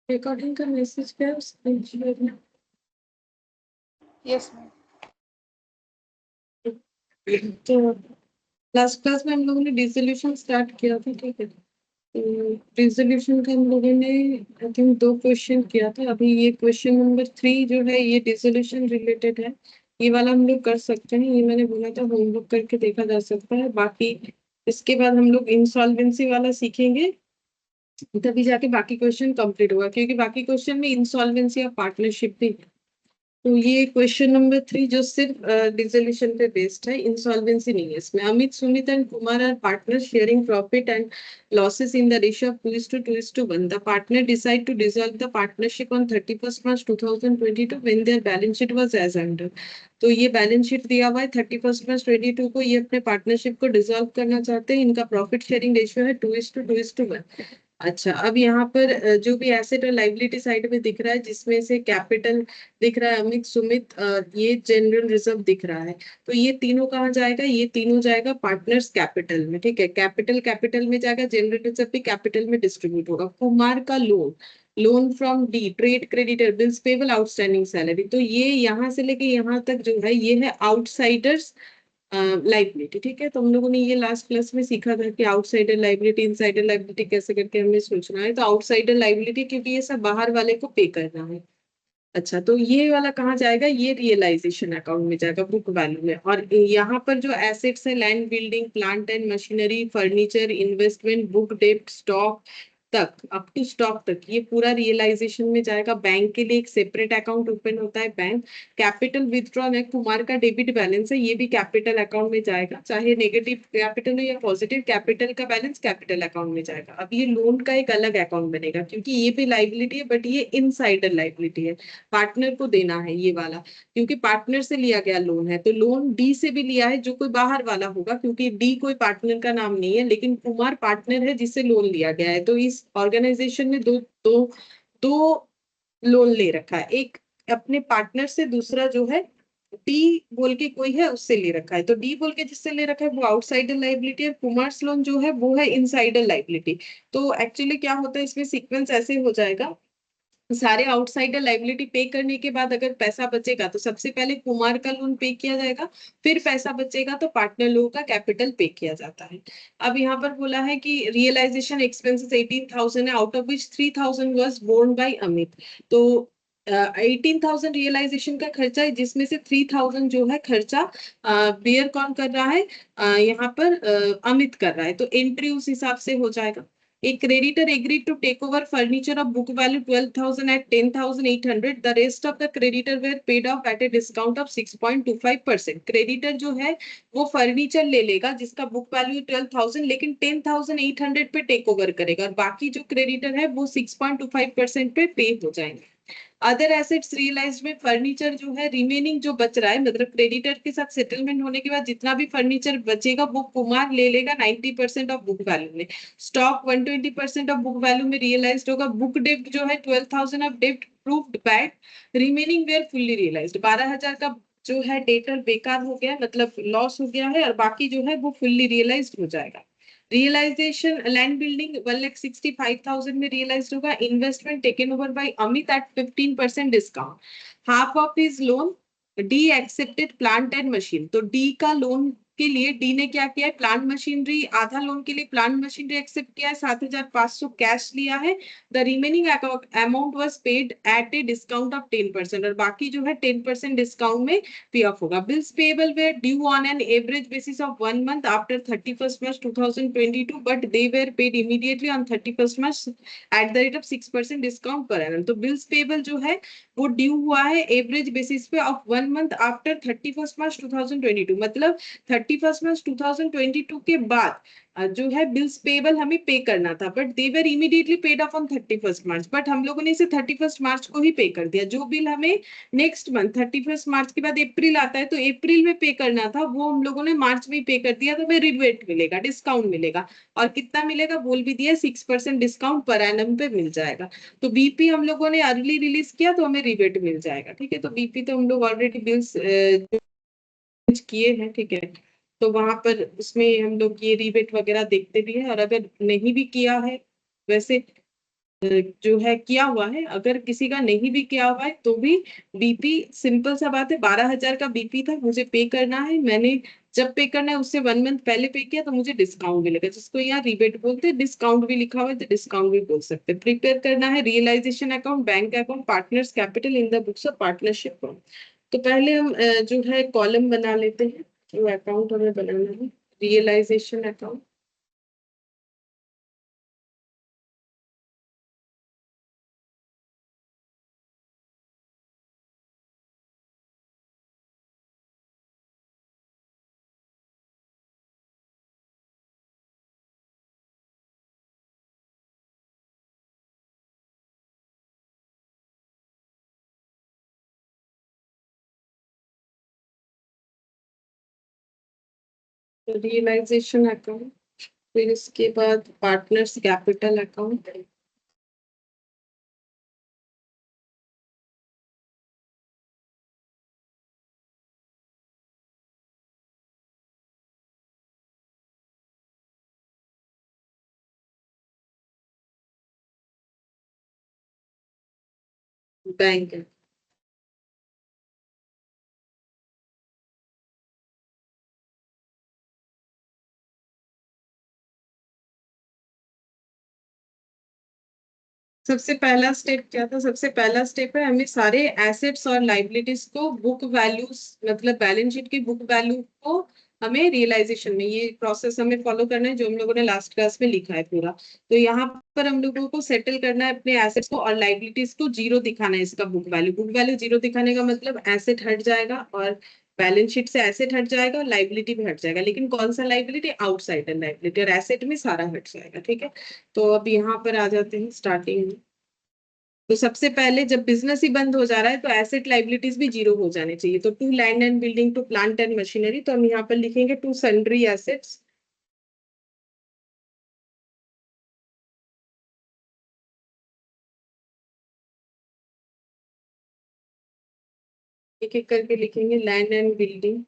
Recording का message क्या है? Yes ma'am. तो लास्ट क्लास में हम लोगों ने डिसोल्यूशन स्टार्ट किया था, ठीक है। तो डिसोल्यूशन का हम लोगों ने आई थिंक 2 क्वेश्चन किया था। अभी ये क्वेश्चन नंबर 3 जो है ये डिसोल्यूशन रिलेटेड है। ये वाला हम लोग कर सकते हैं, ये मैंने बोला था होमवर्क करके देखा जा सकता है। बाकी इसके बाद हम लोग इंसॉल्वेंसी वाला सीखेंगे, तभी जाके बाकी क्वेश्चन कंप्लीट होगा, क्योंकि बाकी क्वेश्चन में इंसॉल्वेंसी और पार्टनरशिप भी है। तो ये क्वेश्चन नंबर 3 जो सिर्फ डिसोल्यूशन पे बेस्ड है, इंसॉल्वेंसी नहीं है इसमें। Amit, Sumit and Kumar are partner sharing profit and losses in the ratio of 2:2:1. The partner decide to dissolve the partnership on 31st March 2022 when their balance sheet was as under. तो ये balance sheet दिया हुआ है 31st March 22 को, ये अपने partnership को dissolve करना चाहते हैं। इनका प्रॉफिट शेयरिंग रेशियो है 2:2:1। अच्छा, अब यहाँ पर जो भी एसेट और लाइबिलिटी साइड में दिख रहा है, जिसमें से कैपिटल दिख रहा है अमित, सुमित, ये जनरल रिजर्व दिख रहा है। तो ये तीनों कहाँ जाएगा? ये तीनों जाएगा पार्टनर्स कैपिटल में, ठीक है। कैपिटल कैपिटल में जाएगा, जनरल रिजर्व भी कैपिटल में डिस्ट्रीब्यूट होगा। कुमार का loan, loan from D, trade creditor, bills payable, outstanding salary. तो ये यहाँ से लेके यहाँ तक जो है ये है आउटसाइडर्स लाइबिलिटी, ठीक है। तो हम लोगों ने ये लास्ट क्लास में सीखा था कि आउटसाइडर लाइबिलिटी, इनसाइडर लाइबिलिटी कैसे करके हमें सोचना है। तो आउटसाइडर लाइबिलिटी क्योंकि ये सब बाहर वाले को पे करना है। अच्छा, तो ये वाला कहाँ जाएगा? ये रियलाइजेशन अकाउंट में जाएगा, बुक वैल्यू में। और यहाँ पर जो एसेट्स है, land, building, plant and machinery, furniture, investment, book, डेप्ट, स्टॉक तक, अप टू स्टॉक तक, ये पूरा रियलाइजेशन में जाएगा। बैंक के लिए एक सेपरेट अकाउंट ओपन होता है, बैंक। कैपिटल विथड्रॉन है, कुमार का डेबिट बैलेंस है, ये भी कैपिटल अकाउंट में जाएगा, चाहे नेगेटिव कैपिटल हो या पॉजिटिव कैपिटल का बैलेंस कैपिटल अकाउंट में जाएगा। अब ये लोन का एक अलग अकाउंट बनेगा, क्योंकि ये भी लाइबिलिटी है बट ये इनसाइडर लाइबिलिटी है, पार्टनर को देना है ये वाला, क्योंकि पार्टनर से लिया गया लोन है। तो लोन डी से भी लिया है, जो कोई बाहर वाला होगा, क्योंकि डी कोई पार्टनर का नाम नहीं है, लेकिन कुमार पार्टनर है जिससे लोन लिया गया है। तो इस ऑर्गेनाइजेशन ने दो दो दो लोन ले रखा है, एक अपने पार्टनर से, दूसरा जो है डी बोल के कोई है उससे ले रखा है। तो डी बोल के जिससे ले रखा है वो आउटसाइडर लाइबिलिटी है, कुमार्स लोन जो है वो है इनसाइडर लाइबिलिटी। तो एक्चुअली क्या होता है इसमें, सीक्वेंस ऐसे हो जाएगा, सारे आउटसाइडर लाइबिलिटी पे करने के बाद अगर पैसा बचेगा तो सबसे पहले कुमार का लोन पे किया जाएगा, फिर पैसा बचेगा तो पार्टनर लोगों का कैपिटल पे किया जाता है। अब यहाँ पर बोला है कि रियलाइजेशन एक्सपेंसेस 18,000 है, out of which 3,000 was borne by Amit. तो 18,000 रियलाइजेशन का खर्चा है, जिसमें से 3,000 जो है खर्चा बेयर कौन कर रहा है? यहाँ पर अमित कर रहा है। तो एंट्री उस हिसाब से हो जाएगा। A creditor agreed to take over furniture of book value 12,000 at 10,800. The rest of the creditor were paid off at a discount of 6.25%. Creditor जो है वो फर्नीचर ले लेगा जिसका बुक वैल्यू 12,000, लेकिन 10,800 पे टेक ओवर करेगा, और बाकी जो क्रेडिटर है वो 6.25% पे पे हो जाएंगे। अदर एसेट्स रियलाइज में फर्नीचर जो है रिमेनिंग जो बच रहा है, मतलब क्रेडिटर के साथ सेटलमेंट होने के बाद जितना भी फर्नीचर बचेगा वो कुमार ले लेगा 90% ऑफ बुक वैल्यू में। स्टॉक 120% ऑफ बुक वैल्यू में रियलाइज्ड होगा। बुक डेप्ट जो है 12,000 ऑफ डेप्ट proved bad, remaining were fully realised. 12,000 का जो है डेटर बेकार हो गया, मतलब लॉस हो गया है, और बाकी जो है वो फुल्ली रियलाइज्ड हो जाएगा। रियलाइजेशन, लैंड बिल्डिंग 1,65,000 में रियलाइज होगा। Investment taken over by Amit at 15% discount. Half of his loan D accepted plant and machine. तो डी का लोन के लिए डी ने क्या किया है? प्लांट मशीनरी, आधा लोन के लिए प्लांट मशीनरी एक्सेप्ट किया है, 7,500 कैश लिया है। The remaining amount was paid at a discount of 10%, और बाकी जो है 10% डिस्काउंट में पे ऑफ होगा। Bills payable were due on an average basis of 1 month after 31st March 2022, but they were paid immediately on 31st March at the rate of 6% discount per annum. तो bills payable जो है वो due हुआ है average basis पे of 1 month after 31st March 2022, मतलब 31st March 2022 के बाद जो है बिल्स पेबल हमें पे करना था, but they were immediately paid of on 31st March, but हम लोगों ने इसे 31st March को ही पे कर दिया। जो बिल हमें नेक्स्ट मंथ 31st March के बाद अप्रैल आता है तो अप्रैल में पे करना था, वो हम लोगों ने मार्च में पे कर दिया, तो हमें रिबेट मिलेगा, डिस्काउंट मिलेगा। और कितना मिलेगा बोल भी दिया, 6% डिस्काउंट पर एनम पे मिल जाएगा। तो बीपी हम लोगों ने अर्ली रिलीज किया तो हमें रिबेट मिल जाएगा, ठीक है। तो बीपी तो हम लोग ऑलरेडी बिल्स किए हैं, ठीक है। तो वहां पर उसमें हम लोग ये रिबेट वगैरह देखते भी है, और अगर नहीं भी किया है वैसे जो है किया हुआ है, अगर किसी का नहीं भी किया हुआ है तो भी बीपी, सिंपल सा बात है, 12,000 का बीपी था, मुझे पे करना है, मैंने जब पे करना है उससे 1 मंथ पहले पे किया तो मुझे डिस्काउंट मिलेगा, जिसको यहाँ रिबेट बोलते हैं, डिस्काउंट भी लिखा हुआ है तो डिस्काउंट भी बोल सकते हैं। प्रिपेयर करना है realisation account, bank account, partners capital in the books of partnership. तो पहले हम जो है कॉलम बना लेते हैं, जो अकाउंट हमें बनाना है, रियलाइजेशन अकाउंट। रियलाइजेशन अकाउंट, फिर इसके बाद पार्टनर्स कैपिटल अकाउंट, बैंक। सबसे पहला स्टेप क्या था? सबसे पहला स्टेप है हमें सारे एसेट्स और लाइबिलिटीज को बुक वैल्यूज, मतलब बैलेंस शीट की बुक वैल्यू को हमें रियलाइजेशन में, ये प्रोसेस हमें फॉलो करना है जो हम लोगों ने लास्ट क्लास में लिखा है पूरा। तो यहाँ पर हम लोगों को सेटल करना है अपने एसेट्स को और लाइबिलिटीज को जीरो दिखाना है, इसका book value, book value zero दिखाने का मतलब एसेट हट जाएगा और बैलेंस शीट से एसेट हट जाएगा और लाइबिलिटी भी हट जाएगा, लेकिन कौन सा लाइबिलिटी? आउटसाइडर लाइबिलिटी, और एसेट में सारा हट जाएगा। ठीक है, तो अब यहाँ पर आ जाते हैं स्टार्टिंग में। तो सबसे पहले जब बिजनेस ही बंद हो जा रहा है तो एसेट लाइबिलिटीज भी जीरो हो जाने चाहिए। तो to land and building, to plant and machinery, तो हम यहाँ पर लिखेंगे टू सन्ड्री एसेट्स, एक एक करके लिखेंगे। Land and building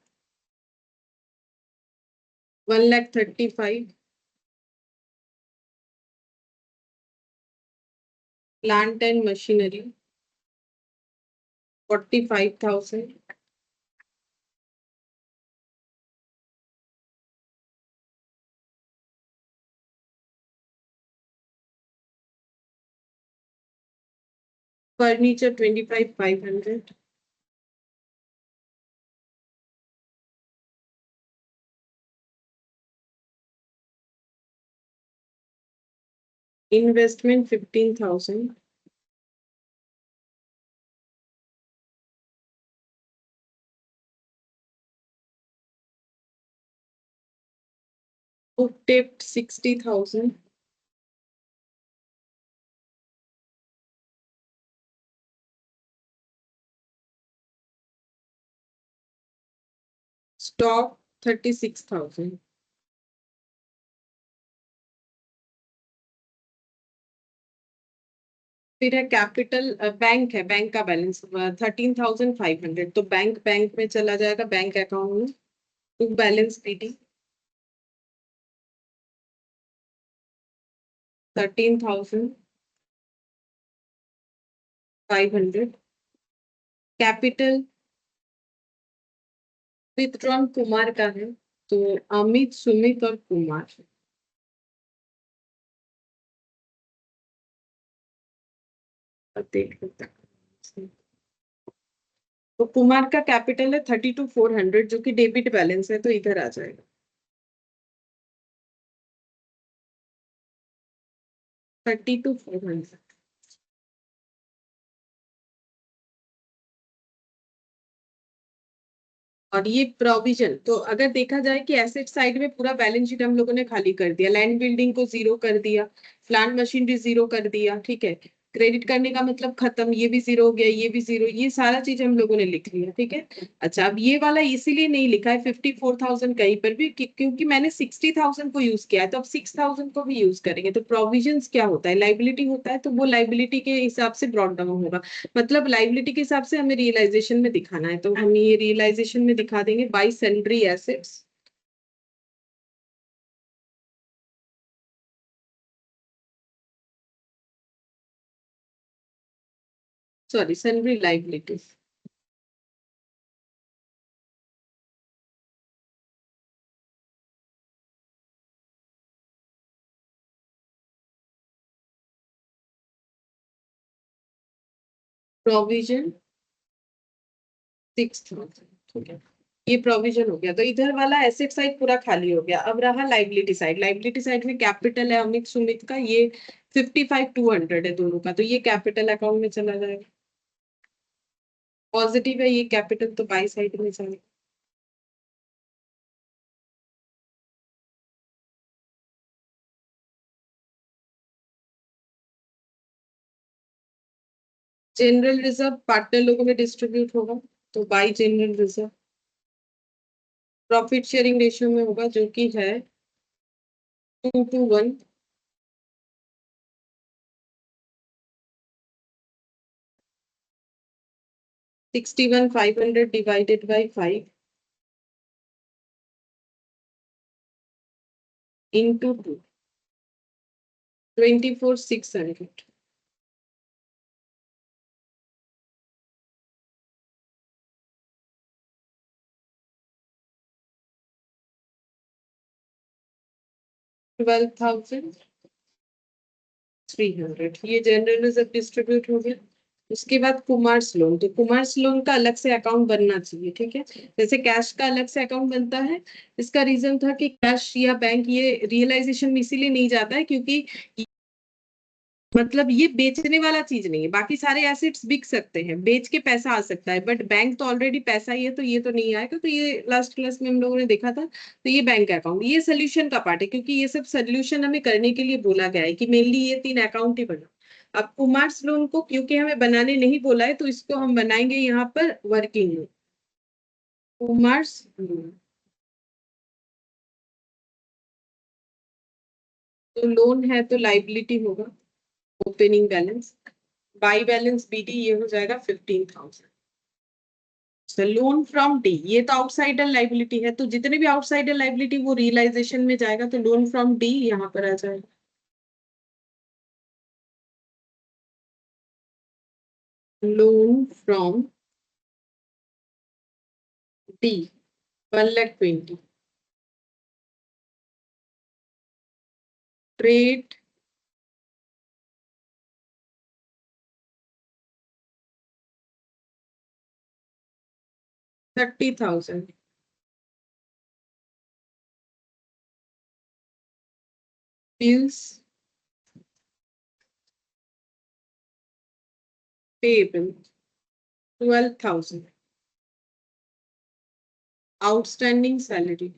1,35,000, plant and machinery 45,000, furniture 25,500, investment 15,000, book debt 60,000, stock 36,000, फिर है कैपिटल, बैंक है, बैंक का बैलेंस 13,500, तो बैंक, बैंक में चला जाएगा, बैंक अकाउंट में, to balance PT 13,500, capital withdrawn Kumar का है, तो अमित, सुमित और कुमार, अब देख लेते हैं। तो कुमार का कैपिटल है 32,400, जो कि डेबिट बैलेंस है, तो इधर आ जाएगा 32,400। और ये प्रोविजन, तो अगर देखा जाए कि एसेट साइड में पूरा बैलेंस शीट हम लोगों ने खाली कर दिया, लैंड बिल्डिंग को जीरो कर दिया, प्लांट मशीनरी जीरो कर दिया, ठीक है, क्रेडिट करने का मतलब खत्म, ये भी जीरो हो गया, ये भी जीरो, ये सारा चीज हम लोगों ने लिख लिया। ठीक है, अच्छा अब ये वाला इसीलिए नहीं लिखा है 54,000 कहीं पर भी, क्योंकि मैंने 60,000 को यूज किया है, तो अब 6,000 को भी यूज करेंगे। तो प्रोविजंस क्या होता है? लाइबिलिटी होता है, तो वो लाइबिलिटी के हिसाब से ब्रॉट डाउन होगा, मतलब लाइबिलिटी के हिसाब से हमें रियलाइजेशन में दिखाना है, तो हम ये रियलाइजेशन में दिखा देंगे by sundry assets, sorry sundry liabilities. Provision 6,000, ठीक है। ये प्रोविजन हो गया, तो इधर वाला एसेट साइड पूरा खाली हो गया। अब रहा लाइबिलिटी साइड। लाइबिलिटी साइड में कैपिटल है अमित सुमित का, ये 55,200 है दोनों का, तो ये कैपिटल अकाउंट में चला जाएगा। पॉजिटिव है ये कैपिटल, तो बाई साइड में जाएगा। जनरल रिजर्व पार्टनर लोगों में डिस्ट्रीब्यूट होगा, तो by general reserve. Profit sharing ratio में होगा, जो कि है 2:1। 61,500 डिवाइडेड बाई 5 इंटू 2, 24,600। $12,300 ये जनरल रिजर्व डिस्ट्रीब्यूट हो गया। उसके बाद कुमार्स लोन, तो कुमार्स लोन का अलग से अकाउंट बनना चाहिए, ठीक है। जैसे कैश का अलग से अकाउंट बनता है, इसका रीजन था कि कैश या बैंक ये रियलाइजेशन में इसीलिए नहीं जाता है क्योंकि मतलब ये बेचने वाला चीज नहीं है। बाकी सारे एसेट्स बिक सकते हैं, बेच के पैसा आ सकता है, बट बैंक तो ऑलरेडी पैसा ही है, तो ये तो नहीं आएगा। तो ये लास्ट क्लास में हम लोगों ने देखा था, तो ये बैंक अकाउंट ये सोल्यूशन का पार्ट है, क्योंकि ये सब सोल्यूशन हमें करने के लिए बोला गया है कि मेनली ये 3 अकाउंट ही बना। अब कुमार्स लोन को क्योंकि हमें बनाने नहीं बोला है, तो इसको हम बनाएंगे यहाँ पर वर्किंग लोन। कुमार्स लोन, तो लोन है तो लाइबिलिटी होगा, opening balance by balance BD, ये हो जाएगा 15,000। लोन फ्रॉम डी, ये तो आउटसाइडर लाइबिलिटी है, तो जितने भी आउटसाइडर लाइबिलिटी वो रियलाइजेशन में जाएगा, तो लोन फ्रॉम डी यहाँ पर आ जाएगा। Loan from D 1,20,000। Trade 30,000। Bills payable 12,000। Outstanding salary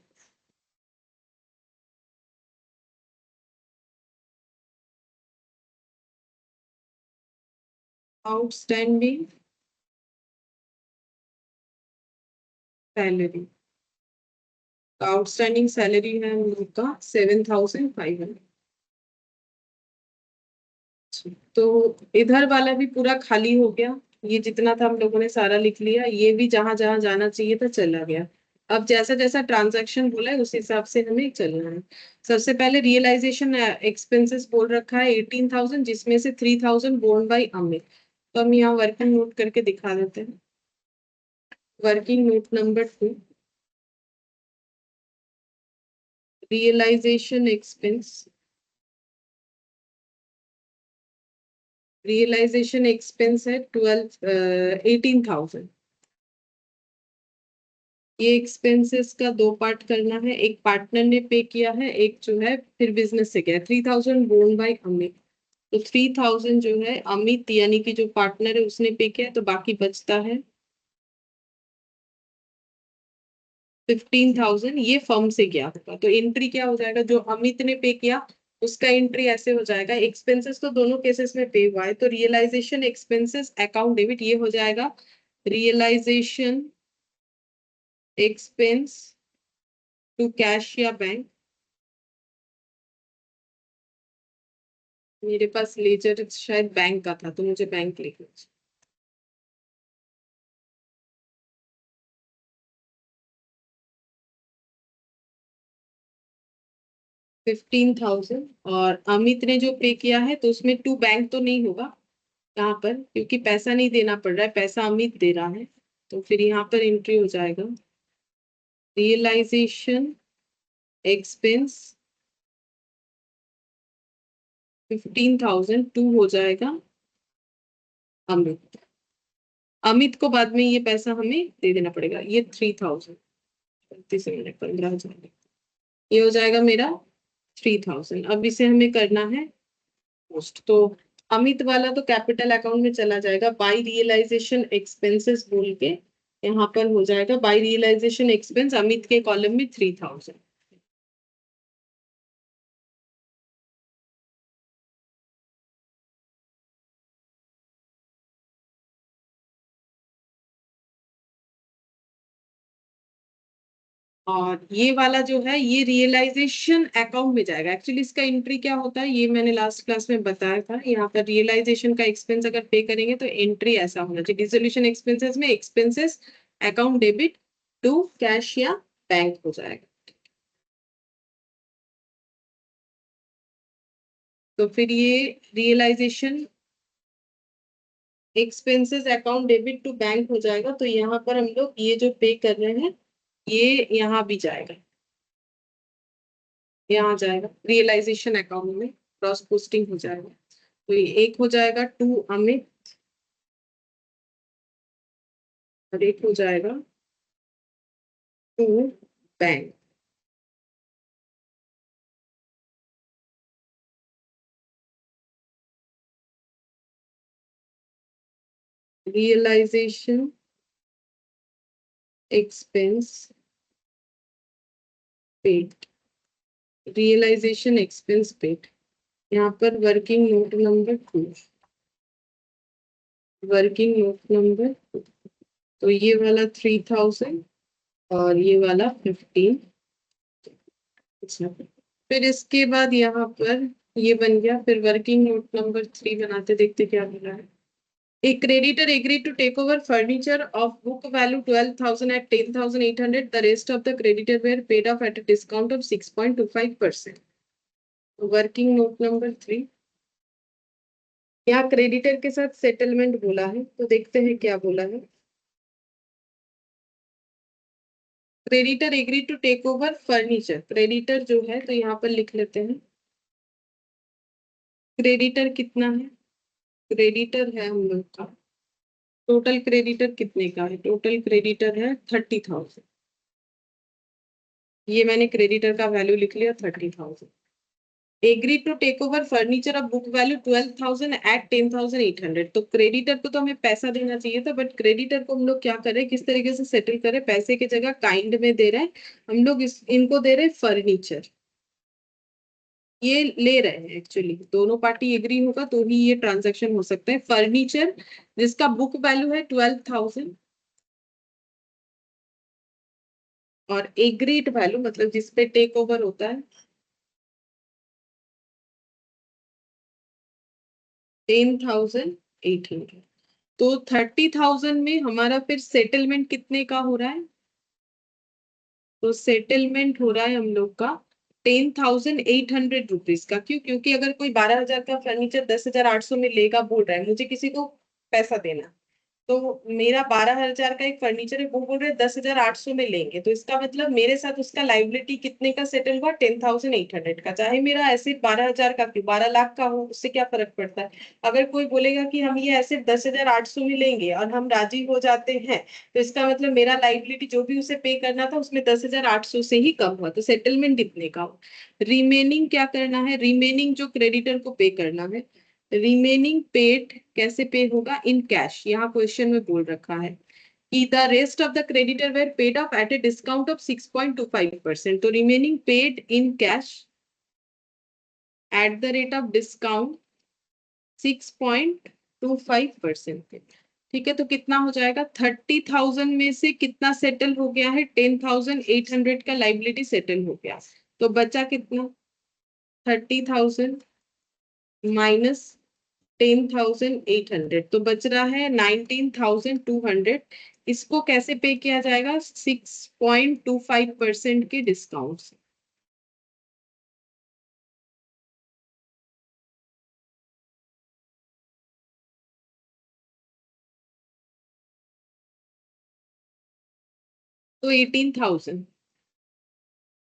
outstanding salary outstanding salary है हम लोग का 7,500। तो इधर वाला भी पूरा खाली हो गया। ये जितना था हम लोगों ने सारा लिख लिया, ये भी जहां जहां जाना चाहिए था चला गया। अब जैसा जैसा ट्रांजैक्शन बोला है उस हिसाब से हमें चलना है। सबसे पहले रियलाइजेशन एक्सपेंसेस बोल रखा है 18,000, जिसमें से 3,000 बोर्न बाई अमित। तो हम यहाँ वर्किंग नोट करके दिखा देते हैं। Working note number 2, realisation expense. Realisation expense है 18,000। ये एक्सपेंसेस का 2 पार्ट करना है, एक पार्टनर ने पे किया है, एक जो है फिर बिजनेस से किया। 3,000 बोर्न बाय अमित, तो 3,000 जो है अमित यानी कि जो पार्टनर है उसने पे किया, तो बाकी बचता है 15,000। ये फर्म से गया होगा, तो एंट्री क्या हो जाएगा, जो अमित ने पे किया उसका एंट्री ऐसे हो जाएगा। एक्सपेंसेस तो दोनों केसेस में पे हुआ है, तो रियलाइजेशन एक्सपेंसेस अकाउंट डेबिट ये हो जाएगा रियलाइजेशन एक्सपेंस टू कैश या बैंक। मेरे पास लेजर शायद बैंक का था, तो मुझे बैंक लिखना चाहिए। 15,000, और अमित ने जो पे किया है तो उसमें टू बैंक तो नहीं होगा, यहाँ पर क्योंकि पैसा नहीं देना पड़ रहा है, पैसा अमित दे रहा है, तो फिर यहाँ पर एंट्री हो जाएगा रियलाइजेशन एक्सपेंस 15,000 टू हो जाएगा अमित। अमित को बाद में ये पैसा हमें दे देना पड़ेगा, ये 3,000 15,000 ये हो जाएगा मेरा 3,000। अब इसे हमें करना है पोस्ट, तो अमित वाला तो कैपिटल अकाउंट में चला जाएगा, बाय रियलाइजेशन एक्सपेंसेस बोल के यहाँ पर हो जाएगा बाय रियलाइजेशन एक्सपेंस अमित के कॉलम में 3,000। और ये वाला जो है ये रियलाइजेशन अकाउंट में जाएगा। एक्चुअली इसका एंट्री क्या होता है ये मैंने लास्ट क्लास में बताया था। यहाँ पर रियलाइजेशन का एक्सपेंस अगर पे करेंगे तो एंट्री ऐसा होना चाहिए, डिसोल्यूशन एक्सपेंसेस में expenses account debit to cash या बैंक हो जाएगा। तो फिर ये realisation expenses account debit to bank हो जाएगा। तो यहाँ पर हम लोग ये जो पे कर रहे हैं ये यहाँ भी जाएगा, यहाँ जाएगा रियलाइजेशन अकाउंट में क्रॉस पोस्टिंग हो जाएगा। तो ये एक हो जाएगा टू अमित और एक हो जाएगा to bank. Realisation expense paid, realisation expense paid, यहाँ पर working note number 2, working note number, तो ये वाला 3,000 और ये वाला 15। अच्छा, फिर इसके बाद यहाँ पर ये बन गया। फिर वर्किंग नोट नंबर 3 बनाते, देखते क्या मिला है। A creditor agreed to take over furniture of book value 12,000 at 10,800. The rest of the creditor were paid off at a discount of 6.25%. Working note number 3, यहाँ क्रेडिटर के साथ सेटलमेंट बोला है, तो देखते हैं क्या बोला है। Creditor agree to take over furniture, creditor जो है तो यहाँ पर लिख लेते हैं क्रेडिटर कितना है। क्रेडिटर है हम लोग का, टोटल क्रेडिटर कितने का है, टोटल क्रेडिटर है 30,000। ये मैंने क्रेडिटर का वैल्यू लिख लिया 30,000। Agree to take over furniture of book value 12,000 at 10,800। तो क्रेडिटर को तो हमें पैसा देना चाहिए था, बट क्रेडिटर को हम लोग क्या करें, किस तरीके से सेटल करें, पैसे की जगह काइंड में दे रहे हैं हम लोग, इनको दे रहे हैं फर्नीचर, ये ले रहे हैं। एक्चुअली दोनों पार्टी एग्री होगा तो ही ये ट्रांजेक्शन हो सकता है। फर्नीचर जिसका बुक वैल्यू है 12,000 और एग्रीड वैल्यू मतलब जिसपे टेक ओवर होता है 10,800। तो 30,000 में हमारा फिर सेटलमेंट कितने का हो रहा है, तो सेटलमेंट हो रहा है हम लोग का 10,800 रुपीज का। क्यों, क्योंकि अगर कोई 12,000 का फर्नीचर 10,800 में लेगा बोल रहा है, मुझे किसी को पैसा देना, तो मेरा 12,000 का एक फर्नीचर है, वो बोल रहे 10,800 में लेंगे, तो इसका मतलब मेरे साथ उसका लाइबिलिटी कितने का सेटल हुआ, 10,800 का। चाहे मेरा एसेट 12,000 का क्यों, 12 लाख का हो, उससे क्या फर्क पड़ता है। अगर कोई बोलेगा कि हम ये एसेट 10,800 में लेंगे और हम राजी हो जाते हैं, तो इसका मतलब मेरा लाइबिलिटी जो भी उसे पे करना था उसमें 10,800 से ही कम हुआ, तो सेटलमेंट इतने का हो। रिमेनिंग क्या करना है, रिमेनिंग जो क्रेडिटर को पे करना है, रिमेनिंग पेड कैसे पे होगा, इन कैश। यहाँ क्वेश्चन में बोल रखा है कि the rest of the creditor were paid off at a discount of 6.25%। तो remaining paid in cash at the rate of discount 6.25% पे। ठीक है, तो कितना हो जाएगा, 30,000 में से कितना सेटल हो गया है, 10,800 का लाइबिलिटी सेटल हो गया। तो बचा कितना, 30,000 माइनस 10,800, तो बच रहा है 19,200। इसको कैसे पे किया जाएगा, 6.25% के डिस्काउंट से। तो 18,000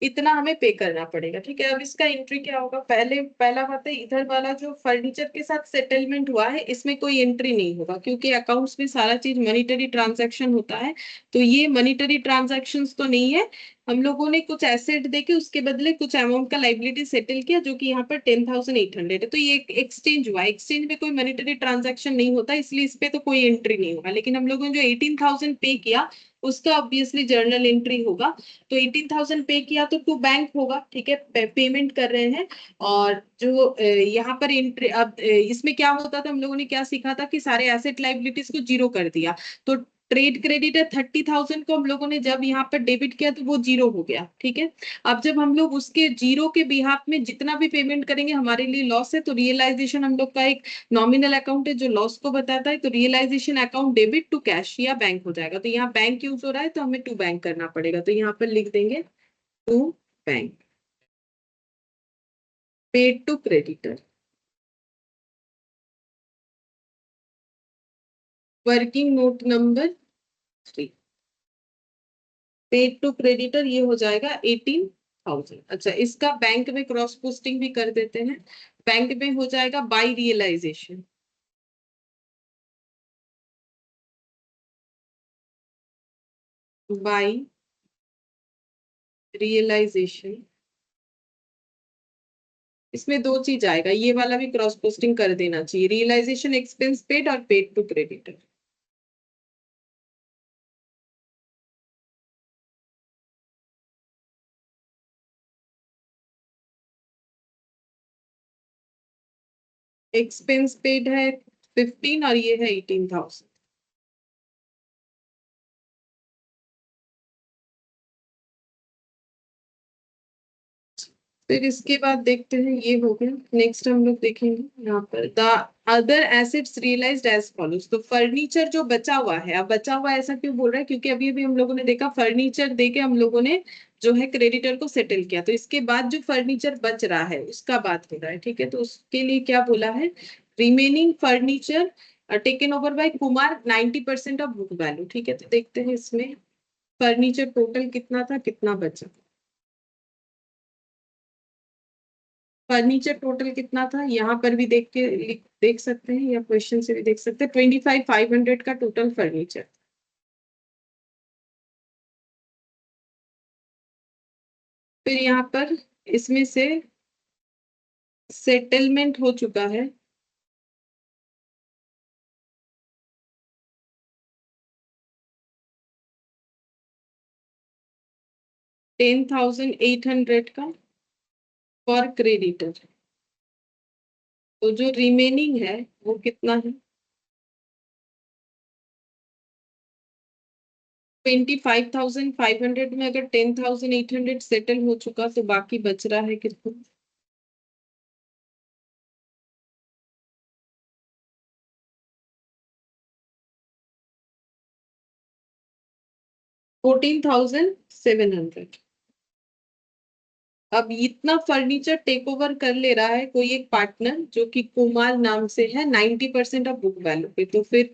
इतना हमें पे करना पड़ेगा। ठीक है, अब इसका एंट्री क्या होगा? पहला बात है, इधर वाला जो फर्नीचर के साथ सेटलमेंट हुआ है इसमें कोई एंट्री नहीं होगा, क्योंकि अकाउंट्स में सारा चीज मॉनिटरी ट्रांजैक्शन होता है। तो ये मॉनिटरी ट्रांजैक्शंस तो नहीं है। हम लोगों ने कुछ एसेट देके उसके बदले कुछ अमाउंट का लाइबिलिटी सेटल किया, जो कि यहाँ पर 10,800 है। तो ये एक एक्सचेंज हुआ, एक्सचेंज में कोई मॉनिटरी ट्रांजैक्शन नहीं होता, इसलिए इस पे तो कोई एंट्री नहीं होगा। लेकिन हम लोगों ने जो 18,000 पे किया उसका ऑब्वियसली जर्नल एंट्री होगा। तो 18,000 पे किया तो टू बैंक होगा। ठीक है, पेमेंट कर रहे हैं। और जो यहाँ पर एंट्री, अब इसमें क्या होता था, हम लोगों ने क्या सीखा था कि सारे एसेट लाइबिलिटीज को जीरो कर दिया। तो ट्रेड क्रेडिटर 30,000 को हम लोगों ने जब यहाँ पर डेबिट किया तो वो जीरो हो गया। ठीक है, अब जब हम लोग उसके जीरो के बिहाफ में जितना भी पेमेंट करेंगे हमारे लिए लॉस है, तो रियलाइजेशन हम लोग का एक नॉमिनल अकाउंट है जो लॉस को बताता है। तो realisation account debit to cash या बैंक हो जाएगा। तो यहाँ बैंक यूज हो रहा है तो हमें टू बैंक करना पड़ेगा। तो यहाँ पर लिख देंगे to bank, paid to creditor. Working note number 3, paid to creditor, ये हो जाएगा 18,000। अच्छा, इसका बैंक में क्रॉस पोस्टिंग भी कर देते हैं। बैंक में हो जाएगा बाय रियलाइजेशन। बाय रियलाइजेशन, इसमें दो चीज आएगा, ये वाला भी क्रॉस पोस्टिंग कर देना चाहिए, रियलाइजेशन एक्सपेंस पेड और paid to creditor. Expense paid है 15 और ये है 18,000। फिर इसके बाद देखते हैं, ये हो गया। नेक्स्ट हम लोग देखेंगे यहाँ पर the other assets realised as follows. तो फर्नीचर जो बचा हुआ है, अब बचा हुआ है ऐसा क्यों बोल रहा है, क्योंकि अभी अभी हम लोगों ने देखा फर्नीचर दे के हम लोगों ने जो है क्रेडिटर को सेटल किया। तो इसके बाद जो फर्नीचर बच रहा है उसका बात हो रहा है। ठीक है, तो उसके लिए क्या बोला है, remaining furniture taken over bye Kumar 90% of book value. ठीक है, तो देखते हैं इसमें फर्नीचर टोटल कितना था, कितना बचा। फर्नीचर टोटल कितना था, यहाँ पर भी देख सकते हैं, या क्वेश्चन से भी देख सकते हैं। 25,500 का टोटल फर्नीचर। फिर यहाँ पर इसमें से सेटलमेंट हो चुका है 10,800 का फॉर क्रेडिटर। तो जो रिमेनिंग है वो कितना है, 25,500 में अगर 10,800 सेटल हो चुका तो बाकी बच रहा है कितना। 14,700। अब इतना फर्नीचर टेक ओवर कर ले रहा है कोई एक पार्टनर जो कि कुमार नाम से है, 90% ऑफ बुक वैल्यू पे। तो फिर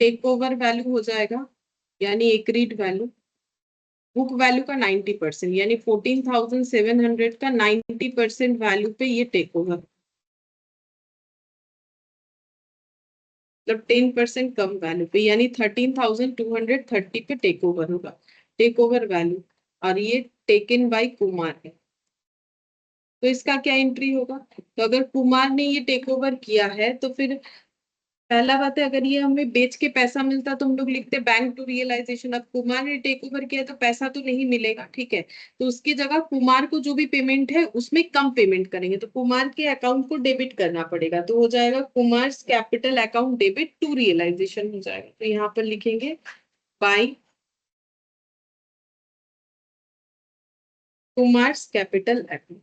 टेक ओवर वैल्यू हो जाएगा, यानी एग्रीड वैल्यू, बुक वैल्यू का 90%, यानी 14,700 का 90% वैल्यू पे ये टेक ओवर, मतलब 10% कम वैल्यू पे, यानी 13,230 पे टेक ओवर होगा, टेक ओवर वैल्यू। और ये टेकन बाय कुमार है। तो इसका क्या एंट्री होगा, तो अगर कुमार ने ये टेक ओवर किया है तो फिर पहला बात है, अगर ये हमें बेच के पैसा मिलता तो हम लोग लिखते बैंक टू रियलाइजेशन। अब कुमार ने टेक ओवर किया तो पैसा तो नहीं मिलेगा। ठीक है, तो उसकी जगह कुमार को जो भी पेमेंट है उसमें कम पेमेंट करेंगे, तो कुमार के अकाउंट को डेबिट करना पड़ेगा। तो हो जाएगा Kumar capital account debit to realisation हो जाएगा। तो यहाँ पर लिखेंगे by Kumar capital account.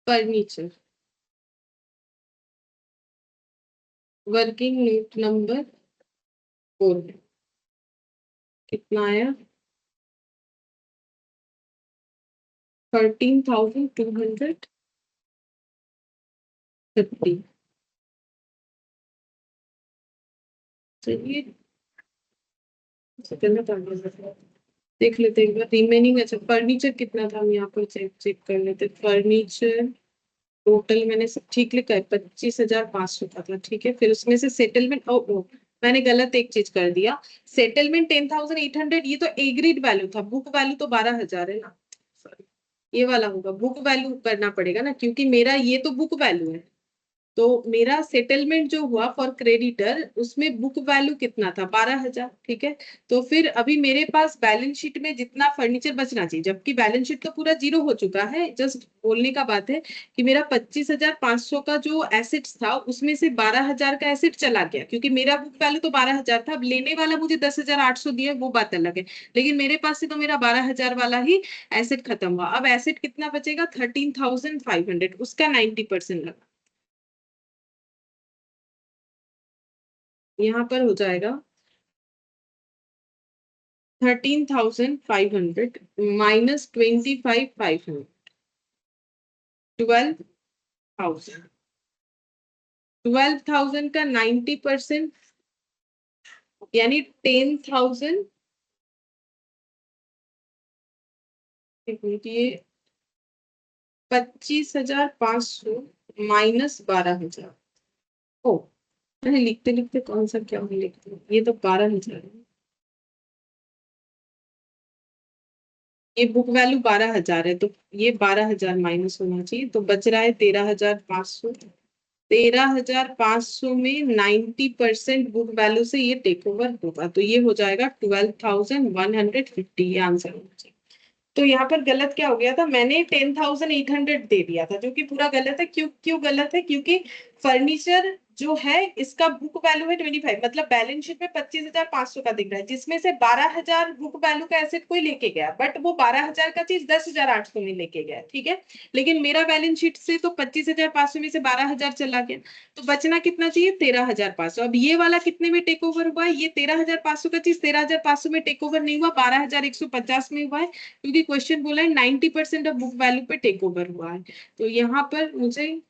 Furniture, working note number 4। कितना आया 13,250। चलिए सेकंड में देख लेते हैं एक बार रिमेनिंग। अच्छा फर्नीचर कितना था, हम यहाँ पर चेक चेक कर लेते। फर्नीचर टोटल मैंने सब ठीक लिखा है, 25,500 का था, ठीक है। फिर उसमें से सेटलमेंट, ओ ओ मैंने गलत एक चीज कर दिया। सेटलमेंट 10,800, ये तो एग्रीड वैल्यू था, बुक वैल्यू तो 12,000 है ना। Sorry, ये वाला होगा, बुक वैल्यू करना पड़ेगा ना, क्योंकि मेरा ये तो बुक वैल्यू है। तो मेरा सेटलमेंट जो हुआ फॉर क्रेडिटर, उसमें बुक वैल्यू कितना था 12,000, ठीक है। तो फिर अभी मेरे पास बैलेंस शीट में जितना फर्नीचर बचना चाहिए, जबकि बैलेंस शीट तो पूरा जीरो हो चुका है, जस्ट बोलने का बात है कि मेरा 25,500 का जो एसेट्स था उसमें से 12,000 का एसेट चला गया, क्योंकि मेरा बुक वैल्यू तो 12,000 था। अब लेने वाला मुझे 10,800 दिया, वो बात अलग है, लेकिन मेरे पास से तो मेरा 12,000 वाला ही एसेट खत्म हुआ। अब एसेट कितना बचेगा 13,500, उसका 90% लगा। यहाँ पर हो जाएगा 13,500 माइनस 25,500, 12,000। 12,000 का 90% यानी 10,000। ये 25,500 माइनस 12,000। ओ मैंने लिखते लिखते कौन सा क्या लिखते हैं? ये तो 12,000 है। ये बुक वैल्यू 12,000 है, तो ये 12,000 माइनस होना चाहिए, तो बच रहा है 13,500। 13,500 में 90% बुक वैल्यू से ये टेक ओवर होगा, तो ये हो जाएगा 12,150, ये आंसर होना चाहिए। तो यहाँ पर गलत क्या हो गया था, मैंने 10,800 दे दिया था, जो कि पूरा गलत है। क्यों क्यों गलत है, क्योंकि फर्नीचर जो है इसका बुक वैल्यू है 25, मतलब बैलेंस शीट में 25,500 का दिख रहा है, जिसमें से 12,000 बुक वैल्यू का एसेट कोई लेके गया, बट वो 12,000 का चीज 10,800 में लेके गया, ठीक है। लेकिन मेरा बैलेंस शीट से तो 25,500 में से 12,000 चला गया, तो बचना कितना चाहिए 13,500। अब ये वाला कितने में टेक ओवर हुआ है, ये 13,500 का चीज 13,500 में टेक ओवर नहीं हुआ, 12,150 में हुआ है, क्योंकि क्वेश्चन बोला है 90% ऑफ बुक वैल्यू पे टेक ओवर हुआ है। तो यहाँ पर मुझे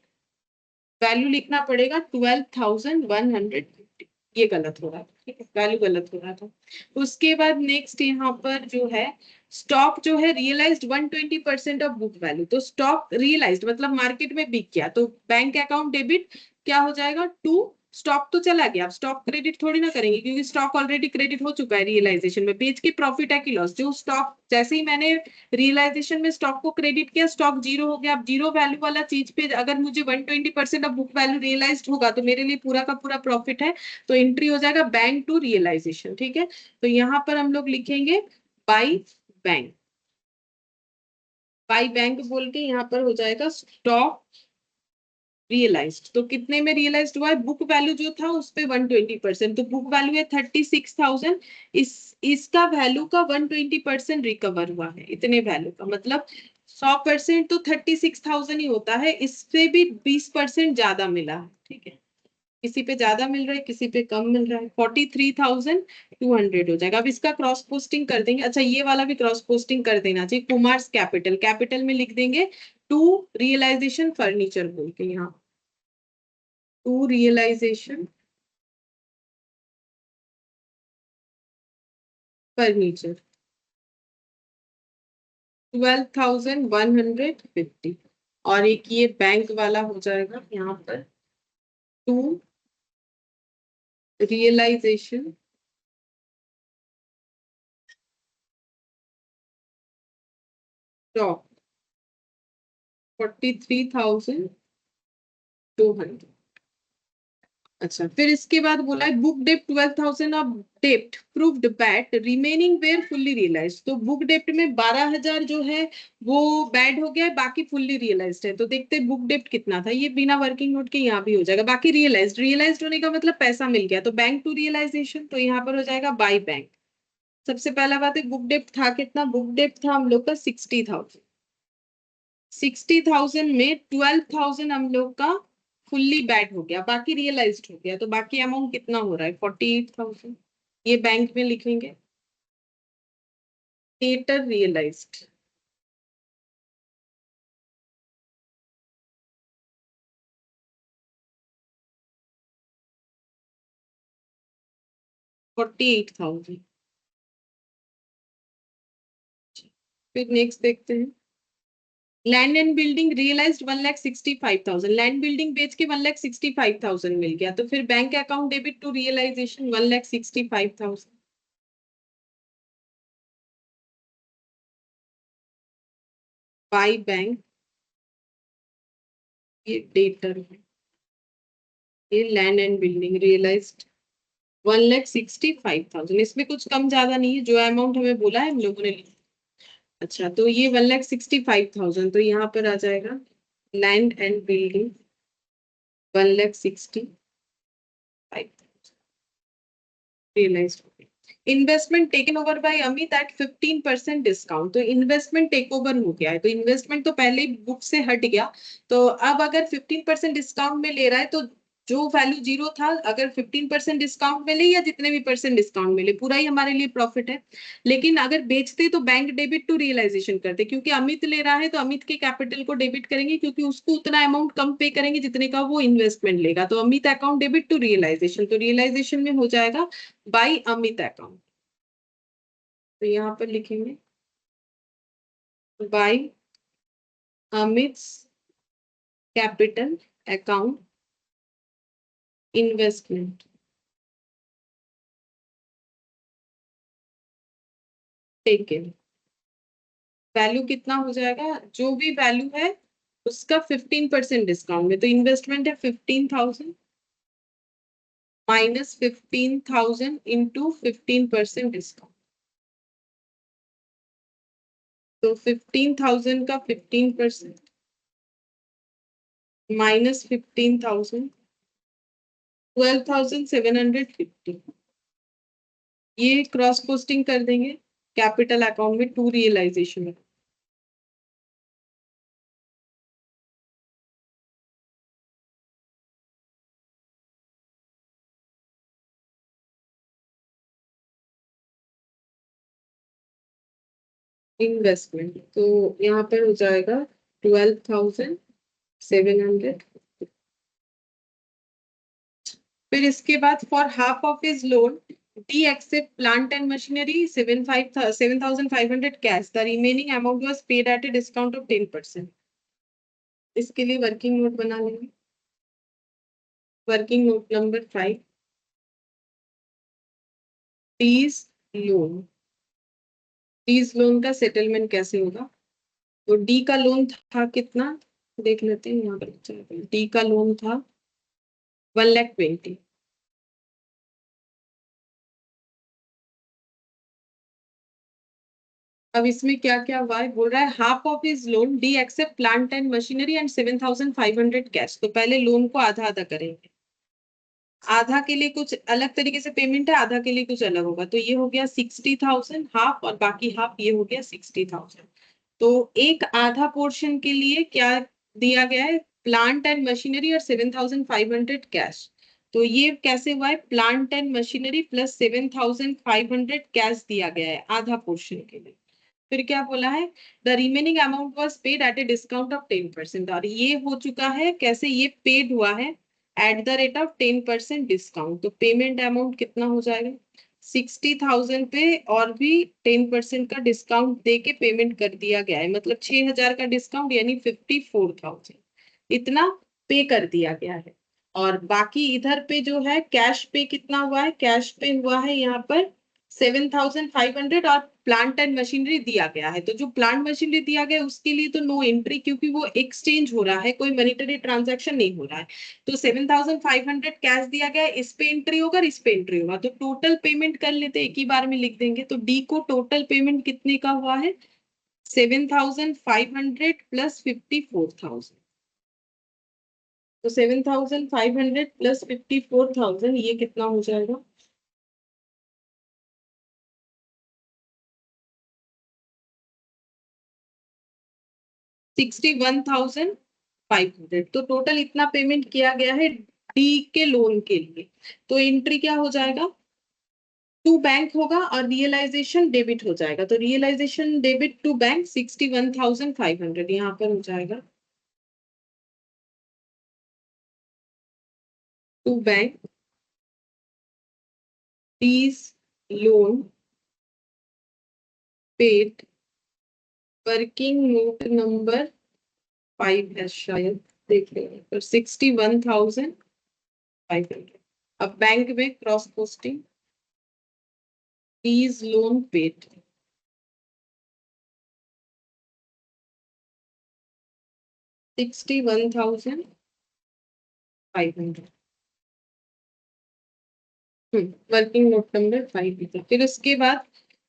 वैल्यू लिखना पड़ेगा 12,150। ये गलत हो रहा था, ठीक है, वैल्यू गलत हो रहा था। उसके बाद नेक्स्ट यहाँ पर जो है स्टॉक जो है रियलाइज्ड 120% ऑफ बुक वैल्यू। तो स्टॉक रियलाइज्ड मतलब मार्केट में बिक गया, तो बैंक अकाउंट डेबिट क्या हो जाएगा टू, स्टॉक तो चला गया, अब स्टॉक क्रेडिट थोड़ी ना करेंगे, क्योंकि स्टॉक ऑलरेडी क्रेडिट हो चुका है रियलाइजेशन में। बेच के प्रॉफिट है कि लॉस, जो स्टॉक जैसे ही मैंने रियलाइजेशन में स्टॉक को क्रेडिट किया, स्टॉक जीरो हो गया। अब जीरो वैल्यू वाला चीज पे अगर मुझे 120% ऑफ बुक वैल्यू रियलाइज होगा, तो मेरे लिए पूरा का पूरा प्रॉफिट है, तो एंट्री हो जाएगा बैंक टू रियलाइजेशन, ठीक है। तो यहाँ पर हम लोग लिखेंगे बाई बैंक। बाई बैंक बोल के यहाँ पर हो जाएगा स्टॉक रियलाइज्ड। तो कितने में रियलाइज्ड हुआ है, बुक वैल्यू जो था उस पे 120%, तो बुक वैल्यू है 36,000, इस इसका वैल्यू का 120% रिकवर हुआ है, इतने वैल्यू का मतलब 100% तो 36,000 ही होता है, इससे भी 20% ज्यादा मिला है, ठीक है। किसी पे ज्यादा मिल रहा है, किसी पे कम मिल रहा है, 43,200 हो जाएगा। अब इसका क्रॉस पोस्टिंग कर देंगे। अच्छा ये वाला भी क्रॉस पोस्टिंग कर देना चाहिए, कुमार्स कैपिटल, कैपिटल में लिख देंगे टू रियलाइजेशन फर्नीचर बोल के, यहाँ टू रियलाइजेशन फर्नीचर 12,150। और एक ये बैंक वाला हो जाएगा यहाँ पर टू रियलाइजेशन स्टॉक 43,200। अच्छा फिर इसके बाद बोला है बुक डेप्ट 12,000 ऑफ डेप्ट proved bad remaining were fully realised. तो बुक डेप्ट में 12,000 जो है वो बैड हो गया है, बाकी फुल्ली रियलाइज्ड है। तो देखते हैं बुक डेप्ट कितना था, ये बिना वर्किंग नोट के यहाँ भी हो जाएगा। बाकी रियलाइज्ड, रियलाइज्ड होने का मतलब पैसा मिल गया, तो बैंक टू रियलाइजेशन, तो यहाँ पर हो जाएगा बाई बैंक। सबसे पहला बात है बुक डेप्ट था कितना, बुक डेप्ट था हम लोग का 60,000। 60,000 में 12,000 हम लोग का फुल्ली बैड हो गया, बाकी रियलाइज्ड हो गया, तो बाकी अमाउंट कितना हो रहा है 48,000। ये बैंक में लिखेंगे later realized. $48,000। फिर नेक्स्ट देखते हैं, land and building realised 1,65,000, land building बेच के 1,65,000 मिल गया, तो फिर bank account debit to realisation 1,65,000 by bank. ये डेटर है, ये लैंड एंड बिल्डिंग रियलाइज्ड 1,65,000, इसमें कुछ कम ज्यादा नहीं है, जो अमाउंट हमें बोला है हम लोगों ने लिखा। अच्छा, तो ये 1,65,000, तो यहाँ पर आ जाएगा land and building 1,65,000 realised. Investment taken over by Amit at 15% discount, तो इन्वेस्टमेंट टेक ओवर हो गया है, तो इन्वेस्टमेंट तो पहले ही बुक से हट गया, तो अब अगर 15% डिस्काउंट में ले रहा है, तो जो वैल्यू जीरो था, अगर 15% डिस्काउंट में ले या जितने भी परसेंट डिस्काउंट मिले, पूरा ही हमारे लिए प्रॉफिट है। लेकिन अगर बेचते तो बैंक डेबिट टू रियलाइजेशन करते, क्योंकि अमित ले रहा है तो अमित के कैपिटल को डेबिट करेंगे, क्योंकि उसको उतना अमाउंट कम पे करेंगे जितने का वो इन्वेस्टमेंट लेगा, तो Amit account debit to realisation, तो रियलाइजेशन में हो जाएगा बाई अमित अकाउंट। तो यहाँ पर लिखेंगे by Amit capital account investment. Taken value कितना हो जाएगा, जो भी वैल्यू है उसका 15% डिस्काउंट में, तो इन्वेस्टमेंट है 15,000 माइनस 15,000 इंटू 15% डिस्काउंट, तो 15,000 का 15% माइनस 15,000 12,750, ये क्रॉस पोस्टिंग कर देंगे कैपिटल अकाउंट में टू रियलाइजेशन में। इन्वेस्टमेंट तो यहाँ पर हो जाएगा 12,700। फिर इसके बाद for half of his loan D accept plant and machinery 7,500 cash, the remaining amount was paid at a discount of 10%। इसके लिए वर्किंग नोट बना लेंगे, working note number 5, D's loan. D's loan का सेटलमेंट कैसे होगा, तो डी का loan था कितना, देख लेते हैं यहाँ पर, डी का लोन था 1,20,000। अब इसमें क्या क्या हुआ है, बोल रहा है half of his loan D accept plant and machinery and 7,500 cash, तो पहले लोन को आधा आधा करेंगे, आधा के लिए कुछ अलग तरीके से पेमेंट है, आधा के लिए कुछ अलग होगा, तो ये हो गया 60,000 हाफ, और बाकी हाफ ये हो गया 60,000। तो एक आधा पोर्शन के लिए क्या दिया गया है, प्लांट एंड मशीनरी और 7,500 कैश, तो ये कैसे हुआ है, plant and machinery plus 7,500 cash दिया गया है आधा पोर्शन के लिए। फिर क्या बोला है, the remaining amount was paid at a discount of 10%, और ये हो चुका है कैसे, ये पेड हुआ है eight the rate of 10% discount, तो पेमेंट अमाउंट कितना हो जाएगा, 60,000 पे और भी 10% का डिस्काउंट दे के पेमेंट कर दिया गया है, मतलब 6,000 का डिस्काउंट यानी 54,000 इतना पे कर दिया गया है। और बाकी इधर पे जो है कैश पे कितना हुआ है, कैश पे हुआ है यहाँ पर 7,500, और प्लांट एंड मशीनरी दिया गया है, तो जो प्लांट मशीनरी दिया गया है उसके लिए तो नो एंट्री, क्योंकि वो एक्सचेंज हो रहा है, कोई मॉनेटरी ट्रांजैक्शन नहीं हो रहा है, तो 7,500 कैश दिया गया है, इस पे एंट्री होगा और इस पे एंट्री होगा, तो टोटल पेमेंट कर लेते एक ही बार में लिख देंगे, तो डी को टोटल पेमेंट कितने का हुआ है, 7,500 प्लस 54,000, तो 7,500 प्लस 54,000 ये कितना हो जाएगा, 61,500, तो टोटल इतना पेमेंट किया गया है डी के लोन के लिए, तो एंट्री क्या हो जाएगा, टू बैंक होगा और रियलाइजेशन डेबिट हो जाएगा, तो रियलाइजेशन डेबिट टू बैंक 61,500 यहाँ पर हो जाएगा। To bank please loan paid, working note number 5 है शायद, देख लेंगे, तो 61,500। अब बैंक में cross posting please loan paid 61,500। Working note number 5। फिर उसके बाद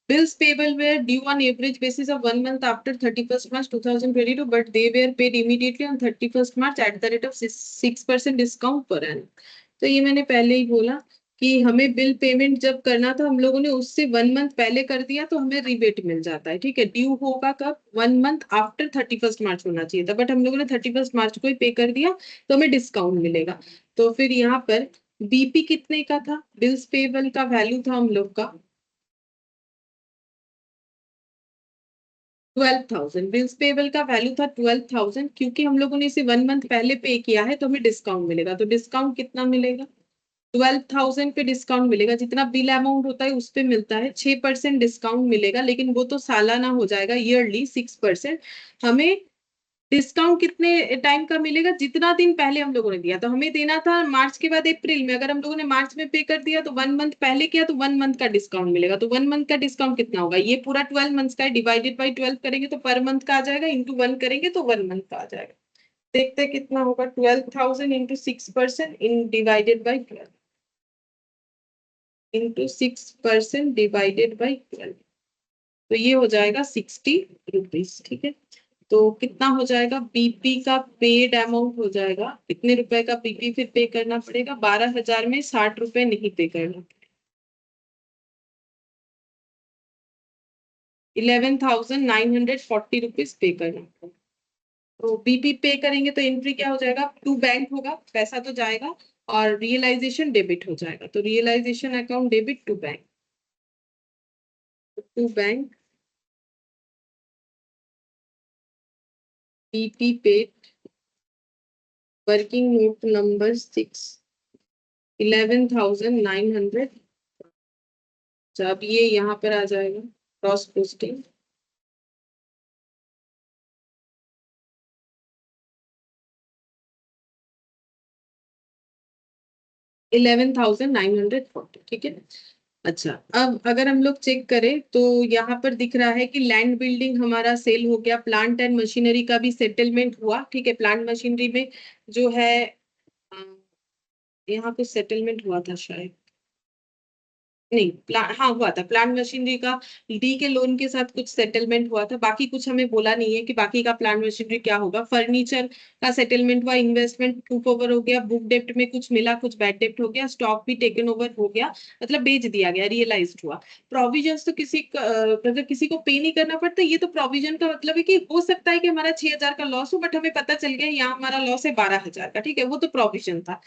bills payable were due on average basis of 1 month after 31st March 2022, but they were paid immediately on 31st March at the rate of 6% discount per annum। तो ये मैंने पहले ही बोला कि हमें बिल पेमेंट जब करना था हम लोगों ने उससे 1 मंथ पहले कर दिया तो हमें रिबेट मिल जाता है, ठीक है। ड्यू होगा कब, 1 मंथ आफ्टर 31st मार्च होना चाहिए था, बट हम लोगों ने 31st मार्च को ही पे कर दिया तो हमें डिस्काउंट मिलेगा। तो फिर यहाँ पर बीपी कितने का था, बिल्स पेबल का वैल्यू था हम लोग का 12,000, बिल्स पेबल का वैल्यू था 12,000, क्योंकि हम लोगों ने इसे 1 मंथ पहले पे किया है तो हमें डिस्काउंट मिलेगा। तो डिस्काउंट कितना मिलेगा, 12,000 पे डिस्काउंट मिलेगा, जितना बिल अमाउंट होता है उस पे मिलता है 6% डिस्काउंट मिलेगा, लेकिन वो तो सालाना हो जाएगा, ईयरली 6%। हमें डिस्काउंट कितने टाइम का मिलेगा, जितना दिन पहले हम लोगों ने दिया, तो हमें देना था मार्च के बाद अप्रैल में, अगर हम लोगों ने मार्च में पे कर दिया तो 1 मंथ पहले किया तो 1 मंथ का डिस्काउंट मिलेगा। तो 1 मंथ का डिस्काउंट कितना होगा, ये पूरा 12 मंथ्स का है, डिवाइडेड बाई 12 करेंगे तो पर मंथ का आ जाएगा, इंटू 1 करेंगे तो 1 मंथ का आ जाएगा। देखते हैं कितना होगा, 12,000 into 6% in divided by 12 into 6% divided by 12, तो ये हो जाएगा 60 रुपीज, ठीक है। तो कितना हो जाएगा, बीपी का पेड अमाउंट हो जाएगा कितने रुपए का, बीपी फिर पे करना पड़ेगा 12,000 में 60 रुपए नहीं पे करना, 11,940 रुपीज पे करना पड़ेगा। तो बीपी पे करेंगे तो एंट्री क्या हो जाएगा, टू बैंक होगा, पैसा तो जाएगा, और रियलाइजेशन डेबिट हो जाएगा, तो realisation account debit to bank, to bank BP paid, working note number 6, 11,900। अब ये यहाँ पर आ जाएगा क्रॉस पोस्टिंग 11,940, ठीक है। अच्छा, अब अगर हम लोग चेक करें तो यहाँ पर दिख रहा है कि लैंड बिल्डिंग हमारा सेल हो गया, प्लांट एंड मशीनरी का भी सेटलमेंट हुआ, ठीक है। प्लांट मशीनरी में जो है अ, यहाँ पे सेटलमेंट हुआ था शायद, नहीं हाँ हुआ था, प्लांट मशीनरी का डी के लोन के साथ कुछ सेटलमेंट हुआ था, बाकी कुछ हमें बोला नहीं है कि बाकी का प्लांट मशीनरी क्या होगा। फर्नीचर का सेटलमेंट हुआ, इन्वेस्टमेंट टूक ओवर हो गया, बुक डेप्ट में कुछ मिला, कुछ बैड डेप्ट हो गया, स्टॉक भी टेकन ओवर हो गया, मतलब बेच दिया गया, रियलाइज हुआ। प्रोविजंस तो मतलब किसी को पे नहीं करना पड़ता, ये तो प्रोविजन का मतलब है कि हो सकता है कि हमारा 6,000 का लॉस हो, बट हमें पता चल गया यहाँ हमारा लॉस है 12,000 का, ठीक है, वो तो प्रोविजन था।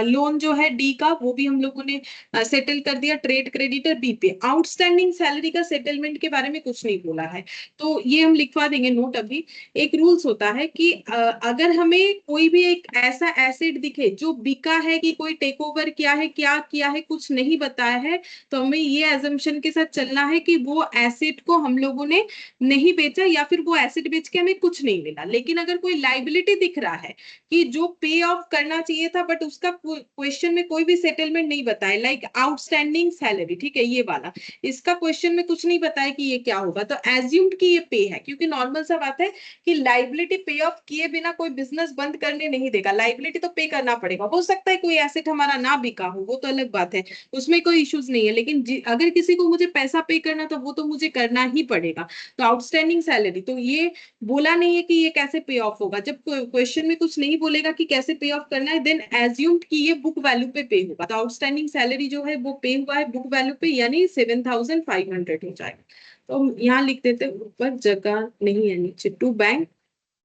लोन जो है डी का वो भी हम लोगों ने सेटल कर दिया, ट्रेड क्रेडिटर बी पे। आउटस्टैंडिंग सैलरी का सेटलमेंट के बारे में कुछ नहीं बोला है, तो ये हम लिखवा देंगे नोट। अभी एक रूल्स होता है कि अगर हमें कोई भी एक ऐसा एसेट दिखे जो बिका है, कि कोई टेक ओवर किया है, क्या किया है, कुछ नहीं बताया है, तो हमें ये एजम्पशन के साथ चलना है कि वो एसेट को हम लोगों ने नहीं बेचा, या फिर वो एसेट बेच के हमें कुछ नहीं मिला। लेकिन अगर कोई लाइबिलिटी दिख रहा है कि जो पे ऑफ करना चाहिए था बट उसका क्वेश्चन में कोई भी सेटलमेंट नहीं बताया, लाइक आउटस्टैंडिंग सैलरी, ठीक है, ये वाला, इसका क्वेश्चन में कुछ नहीं बताया कि ये क्या होगा, तो एज्यूम्ड कि ये पे है, क्योंकि नॉर्मल सा बात है कि लाइबिलिटी पे ऑफ किए बिना कोई बिजनेस बंद करने नहीं देगा, लाइबिलिटी तो पे करना पड़ेगा। हो सकता है कोई एसेट हमारा ना बिका हो, वो तो अलग बात है, उसमें कोई इश्यूज नहीं है, लेकिन अगर किसी को मुझे पैसा पे करना तो वो तो मुझे करना ही पड़ेगा। तो आउटस्टैंडिंग सैलरी, तो ये बोला नहीं है कि ये कैसे पे ऑफ होगा, जब क्वेश्चन में कुछ नहीं बोलेगा कि कैसे पे ऑफ करना है, देन एज्यूम्ड कि ये बुक वैल्यू पे होगा। तो आउटस्टैंडिंग सैलरी जो है वो पे हुआ है बुक वैल्यू पे, यानी 7,500 हो जाएगा। तो हम यहाँ लिख देते हैं, ऊपर जगह नहीं है नीचे, टू बैंक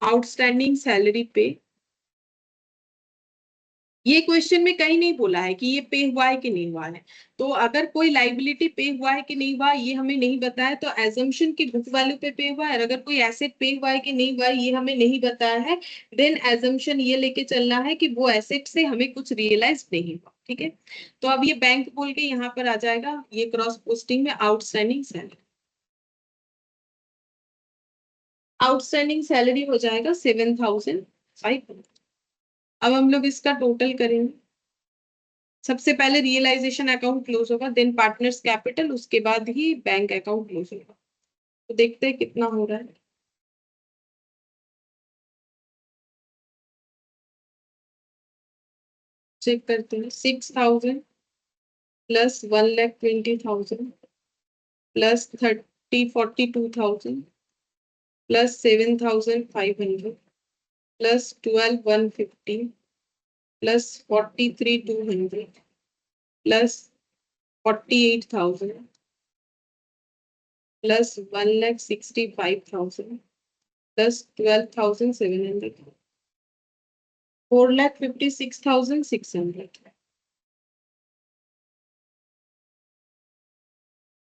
आउटस्टैंडिंग सैलरी पे ये क्वेश्चन में कहीं नहीं बोला है कि ये पे हुआ है कि नहीं हुआ है। तो अगर कोई लाइबिलिटी पे हुआ है कि नहीं हुआ ये हमें नहीं बताया तो एजम्पशन की बुक वैल्यू पे हुआ है, और अगर कोई एसेट पे हुआ है कि नहीं हुआ है ये हमें नहीं बताया है, देन एजम्पशन ये लेके चलना है कि वो एसेट से हमें कुछ रियलाइज नहीं हुआ। ठीक है, तो अब ये बैंक बोल के यहाँ पर आ जाएगा ये क्रॉस पोस्टिंग में आउटस्टैंडिंग सैलरी। आउटस्टैंडिंग सैलरी हो जाएगा 7,500। अब हम लोग इसका टोटल करेंगे। सबसे पहले रियलाइजेशन अकाउंट क्लोज होगा, देन पार्टनर्स कैपिटल, उसके बाद ही बैंक अकाउंट क्लोज होगा। तो देखते हैं कितना हो रहा है। चेक करते हैं। 6,000 plus 1,20,000 plus 30,42,000 plus 7,500 plus 12,150 plus 43,200 plus 48,000 plus 1,65,000 plus 12,700 4,56,600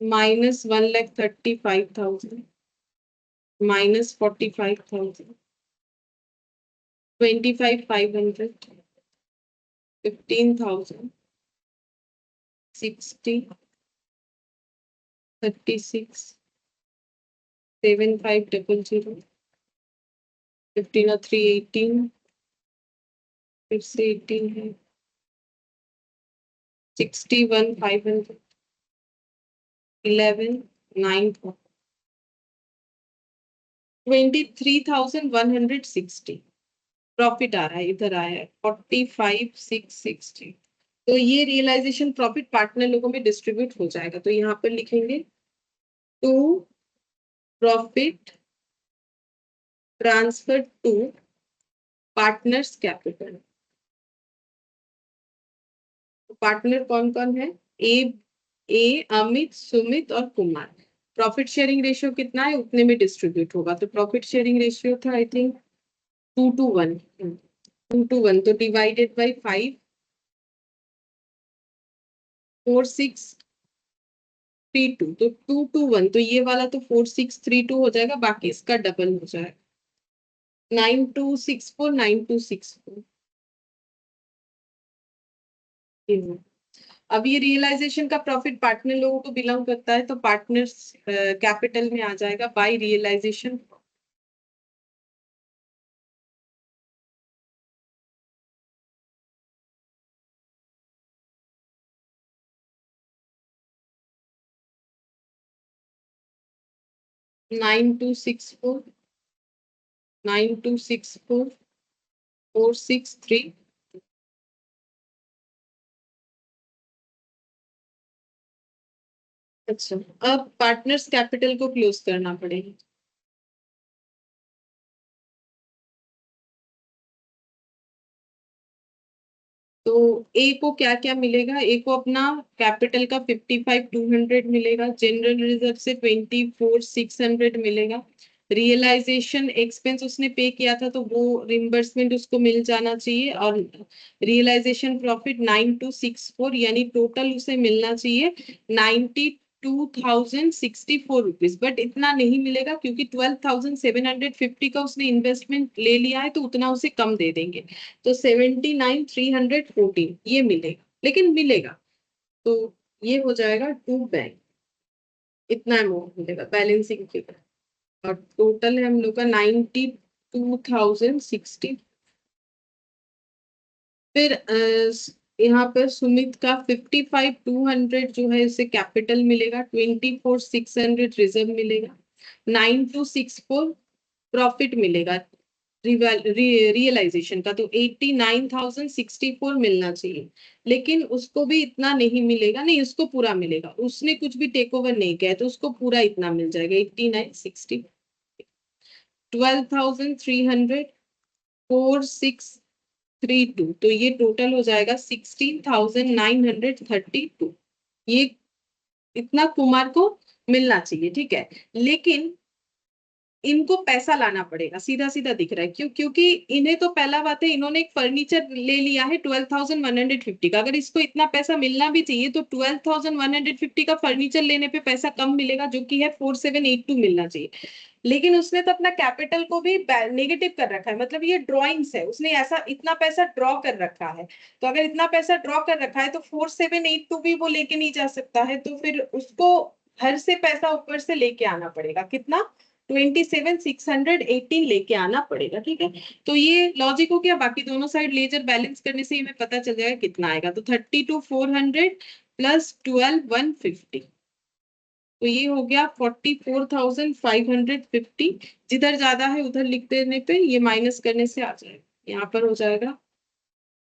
minus 1,35,000 minus 45,000 25,500 15,000 60 36 7,500 15 और 3 18 फिर से 18 है 61,500 11 9 23,160 प्रॉफिट आ रहा है, इधर आया है 45,660। तो ये रियलाइजेशन प्रॉफिट पार्टनर लोगों में डिस्ट्रीब्यूट हो जाएगा। तो यहाँ पर लिखेंगे to profit transfer to partners capital. Partner कौन कौन है? ए ए अमित, सुमित और कुमार। प्रॉफिट शेयरिंग रेशियो कितना है उतने में डिस्ट्रीब्यूट होगा। तो प्रॉफिट शेयरिंग रेशियो था आई थिंक 2:1। 2:1 तो डिवाइडेड बाई 5 4,632। तो 2:1 तो ये वाला तो 4,632 हो जाएगा, बाकी इसका डबल हो जाएगा 9,264 9,264। अब ये रियलाइजेशन का प्रॉफिट पार्टनर लोगों को बिलोंग करता है तो पार्टनर्स कैपिटल में आ जाएगा बाय रियलाइजेशन। 9,264 9,264 4,632। अच्छा, अब पार्टनर्स कैपिटल को क्लोज करना पड़ेगा। तो ए को क्या क्या मिलेगा? ए को अपना कैपिटल का 55,200 मिलेगा, जनरल रिजर्व से 24,600 मिलेगा, रियलाइजेशन एक्सपेंस उसने पे किया था तो वो रिम्बर्समेंट उसको मिल जाना चाहिए, और रियलाइजेशन प्रॉफिट 9,264 यानी टोटल उसे मिलना चाहिए 92,064 रुपीज। बट इतना नहीं मिलेगा क्योंकि 12,750 का उसने इन्वेस्टमेंट ले लिया है तो उतना उसे कम दे देंगे। तो 79,314 ये मिलेगा, लेकिन मिलेगा। तो ये हो जाएगा टू बैंक, इतना अमाउंट मिलेगा बैलेंसिंग फिगर। और टोटल है हम लोग का 92,060। फिर यहाँ पर सुमित का 55,200 जो है इसे कैपिटल मिलेगा, 24,600 रिजर्व मिलेगा, 9,264 प्रॉफिट मिलेगा रियलाइजेशन का, तो 89,064 मिलना चाहिए। लेकिन उसको भी इतना नहीं मिलेगा, नहीं उसको पूरा मिलेगा, उसने कुछ भी टेक ओवर नहीं किया है, तो उसको पूरा इतना मिल जाएगा 89,60। 12,300 4,632, तो ये टोटल हो जाएगा 16,932। ये इतना कुमार को मिलना चाहिए, ठीक है। लेकिन इनको पैसा लाना पड़ेगा, सीधा सीधा दिख रहा है। क्यों? क्योंकि इन्हें तो पहला बात है, इन्होंने एक फर्नीचर ले लिया है 12,150 का। अगर इसको इतना पैसा मिलना भी चाहिए तो 12,150 का फर्नीचर लेने पे पैसा कम मिलेगा, जो कि है 4782 मिलना चाहिए। लेकिन उसने तो अपना कैपिटल को भी नेगेटिव कर रखा है, मतलब ये ड्रॉइंग्स है, उसने ऐसा इतना पैसा ड्रॉ कर रखा है। तो अगर इतना पैसा ड्रॉ कर रखा है तो 4782 भी वो लेके नहीं जा सकता है, तो फिर उसको घर से पैसा ऊपर से लेके आना पड़ेगा। कितना? 27,618 लेके आना पड़ेगा। ठीक है, तो ये लॉजिक हो गया। बाकी दोनों साइड लेजर बैलेंस करने से हमें पता चल जाएगा कितना आएगा। तो 32,400 प्लस 12,150, तो ये हो गया 44,550। जिधर ज्यादा है उधर लिख देने पे ये माइनस करने से आ जाएगा। यहाँ पर हो जाएगा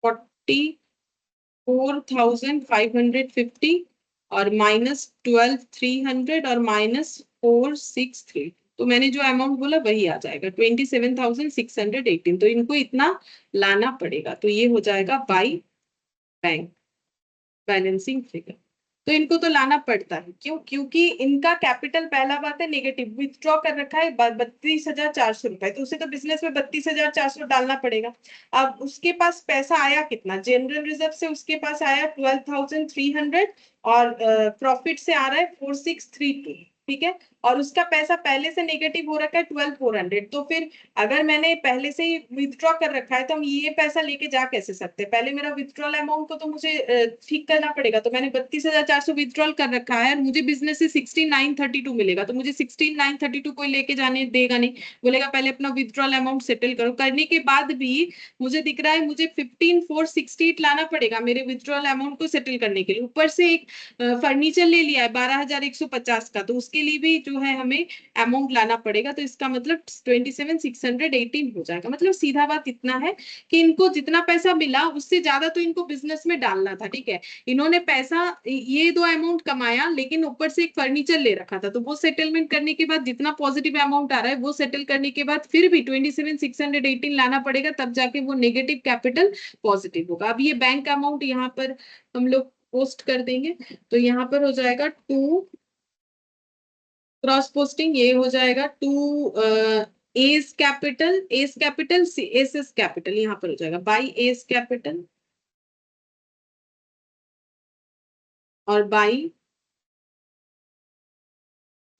44,550 और -12,300 और -463। तो मैंने जो अमाउंट बोला वही आ जाएगा 27,618। तो इनको इतना लाना पड़ेगा, तो ये हो जाएगा बाई बैंक बैलेंसिंग फिगर। तो इनको तो लाना पड़ता है। क्यों? क्योंकि इनका कैपिटल पहला बात है नेगेटिव, विथड्रॉ कर रखा है 32,400 रुपए, तो उसे तो बिजनेस में 32,400 डालना पड़ेगा। अब उसके पास पैसा आया कितना? जनरल रिजर्व से उसके पास आया 12,300 और प्रॉफिट से आ रहा है 4,632। ठीक है, और उसका पैसा पहले से नेगेटिव हो रखा है 12,400। तो फिर अगर मैंने पहले से ही विथड्रॉ कर रखा है तो हम ये पैसा लेके जा कैसे सकते हैं? पहले मेरा विथड्रॉल अमाउंट को तो मुझे ठीक करना पड़ेगा। तो मैंने 32,400 विथड्रॉल कर रखा है और मुझे बिजनेस से 16,932 मिलेगा, तो मुझे 16,932 कोई लेके जाने देगा नहीं, बोलेगा पहले अपना विथड्रॉल अमाउंट सेटल करो। करने के बाद भी मुझे दिख रहा है मुझे 15,468 लाना पड़ेगा मेरे विथड्रॉल अमाउंट को सेटल करने के लिए। ऊपर से एक फर्नीचर ले लिया है 12,150 का, तो उसके लिए भी जो है हमें अमाउंट लाना पड़ेगा। तो इसका मतलब 27,618 हो जाएगा। मतलब सीधा बात इतना है कि इनको जितना पैसा मिला उससे ज्यादा तो इनको बिजनेस में डालना था। ठीक है, इन्होंने पैसा ये दो अमाउंट कमाया, लेकिन ऊपर से एक फर्नीचर ले रखा था, तो वो सेटलमेंट करने के बाद जितना पॉजिटिव अमाउंट आ रहा है वो सेटल करने के बाद फिर भी 27,618 लाना पड़ेगा, तब जाके वो नेगेटिव कैपिटल पॉजिटिव होगा। अब ये बैंक अमाउंट यहाँ पर हम लोग पोस्ट कर देंगे। तो यहाँ पर हो जाएगा टू क्रॉस पोस्टिंग, ये हो जाएगा to S capital, S capital S S capital, यहाँ पर हो जाएगा बाई एस कैपिटल और बाई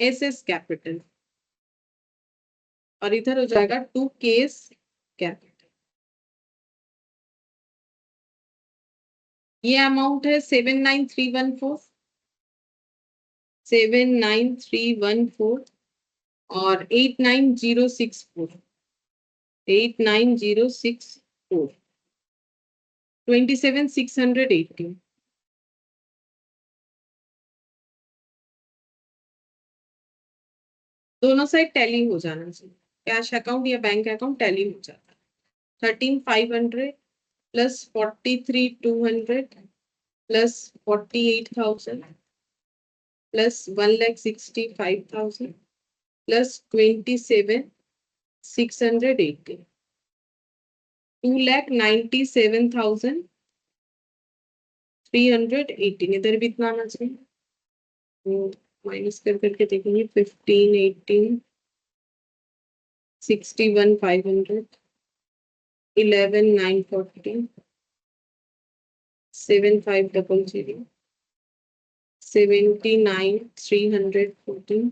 एस एस कैपिटल, और इधर हो जाएगा टू केस कैपिटल। ये अमाउंट है 79314, 79314 और 89064, 89064, 27,618। दोनों साइड टैली हो जाना चाहिए, कैश अकाउंट या बैंक अकाउंट टैली हो जाता है। 13,500 प्लस 43,200 प्लस 48,000 प्लस 1,65,000 प्लस 27,618, 2,97,318। इधर भी इतना आना चाहिए, तो माइनस कर करके देखेंगे 15, 18, 61,500, 11,940, 7,500, 79,314।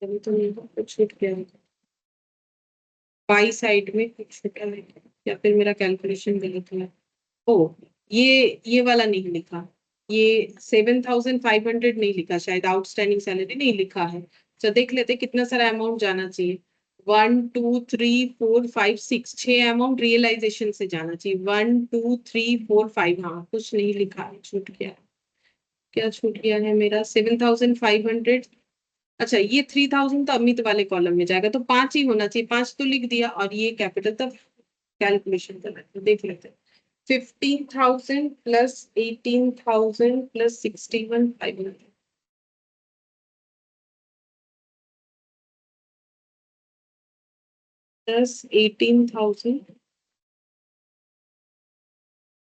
अभी तो नहीं कुछ छूट गया है, बाई साइड में कुछ छूटा है, या फिर मेरा कैलकुलेशन गलत है। ओ, ये वाला नहीं लिखा, ये 7,500 नहीं लिखा, शायद आउटस्टैंडिंग सैलरी नहीं लिखा है। तो देख लेते कितना सारा अमाउंट जाना चाहिए। 1, 2, 3, 4, 5, 6, 6 अमाउंट रियलाइजेशन से जाना चाहिए। 1, 2, 3, 4, 5, हाँ कुछ नहीं लिखा है, छूट गया। क्या छूट गया है मेरा? 7,500। अच्छा, ये 3,000 तो अमित वाले कॉलम में जाएगा, तो 5 ही होना चाहिए, 5 तो लिख दिया, और ये कैपिटल तब कैलकुलेशन करना है, तो देख लेते हैं। 15,000 प्लस 18,000 प्लस 61,500 प्लस 18,000,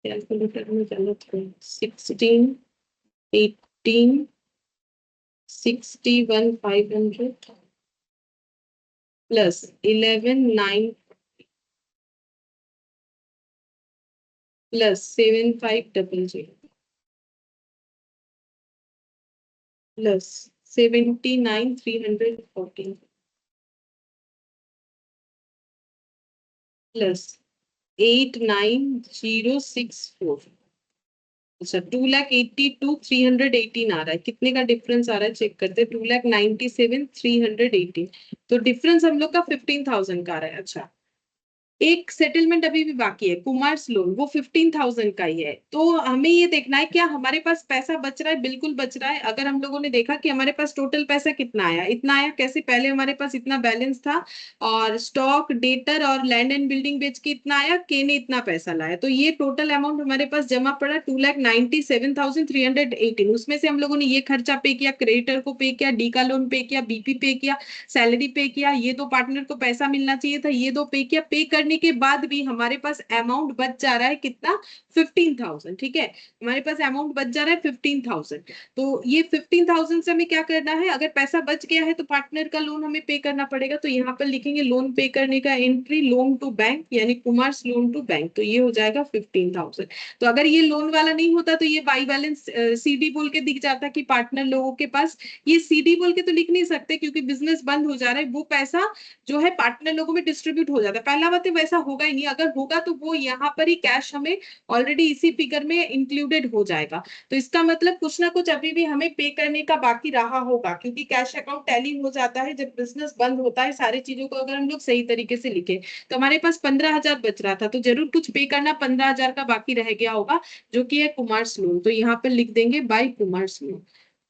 कैलकुलेटर में गलत है, 16, 18, 61,500 प्लस 11,900 प्लस 7,500 प्लस 79,314 प्लस 8,9,064। अच्छा, 2,82,318 आ रहा है। कितने का डिफरेंस आ रहा है चेक करते हैं। 2,97,318, तो डिफरेंस हम लोग का 15,000 का आ रहा है। अच्छा, एक सेटलमेंट अभी भी बाकी है, कुमार्स लोन, वो 15,000 का ही है। तो हमें ये देखना है क्या हमारे पास पैसा बच रहा है। बिल्कुल बच रहा है। अगर हम लोगों ने देखा कि हमारे पास टोटल पैसा कितना आया, इतना आया कैसे, पहले हमारे पास इतना बैलेंस था और स्टॉक डेटर और लैंड एंड बिल्डिंग बेच के इतना आया, के ने इतना पैसा लाया, तो ये टोटल अमाउंट हमारे पास जमा पड़ा 2,97,318। उसमें से हम लोगों ने ये खर्चा पे किया, क्रेडिटर को पे किया, डी का लोन पे किया, बीपी पे किया, सैलरी पे किया, ये दो पार्टनर को पैसा मिलना चाहिए था, ये दो पे किया। पे करने के बाद भी हमारे पास अमाउंट बच जा रहा है कितना, 15,000। ठीक है, हमारे पास अमाउंट बच जा रहा है 15,000। तो ये 15,000 से हमें क्या करना है, अगर पैसा बच गया है तो पार्टनर का लोन हमें पे करना पड़ेगा। तो यहाँ पर लिखेंगे लोन पे करने का एंट्री, लोन टू बैंक, यानी कुमार्स लोन टू बैंक, तो ये हो जाएगा 15,000। तो अगर ये लोन वाला नहीं होता तो ये बाई बैलेंस सीडी बोल के दिख जाता कि पार्टनर लोगों के पास, ये सीडी बोल के तो लिख नहीं सकते क्योंकि बिजनेस बंद हो जा रहा है। वो पैसा जो है पार्टनर लोगों में डिस्ट्रीब्यूट हो जाता है। पहला बात है वैसा होगा ही नहीं, अगर होगा तो वो यहाँ पर ही कैश हमें ऑलरेडी इसी फिगर में इंक्लूडेड हो जाएगा। तो इसका मतलब कुछ ना कुछ अभी भी हमें पे करने का बाकी रहा होगा, क्योंकि कैश अकाउंट टैली हो जाता है जब बिजनेस बंद होता है। सारी चीजों को अगर हम लोग सही तरीके से लिखे तो हमारे पास 15,000 बच रहा था, तो जरूर कुछ पे करना 15,000 का बाकी रह गया होगा, जो कि है कुमार्स लोन। तो यहाँ पर लिख देंगे बाय कुमार्स लोन,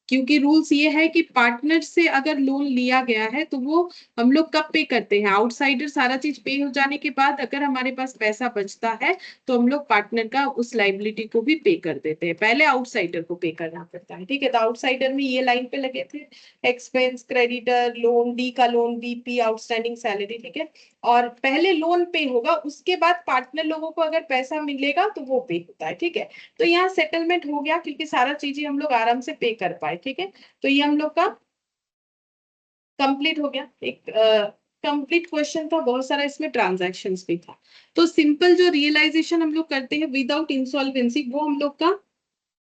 क्योंकि रूल्स ये है कि पार्टनर से अगर लोन लिया गया है तो वो हम लोग कब पे करते हैं, आउटसाइडर सारा चीज पे हो जाने के बाद अगर हमारे पास पैसा बचता है तो हम लोग पार्टनर का उस लाइबिलिटी को भी पे कर देते हैं। पहले आउटसाइडर को पे करना पड़ता है। ठीक है, तो आउटसाइडर में ये लाइन पे लगे थे, एक्सपेंस, क्रेडिटर, लोन, डी का लोन, बीपी, आउटस्टैंडिंग सैलरी। ठीक है, और पहले लोन पे होगा, उसके बाद पार्टनर लोगों को अगर पैसा मिलेगा तो वो पे होता है। ठीक है, तो यहाँ सेटलमेंट हो गया क्योंकि सारा चीजें हम लोग आराम से पे कर पाए। ठीक है, तो ये हम लोग का कंप्लीट हो गया। एक कंप्लीट क्वेश्चन था, बहुत सारा इसमें ट्रांजैक्शंस भी था। तो सिंपल जो रियलाइजेशन हम लोग करते हैं विदाउट इंसॉल्वेंसी, वो हम लोग का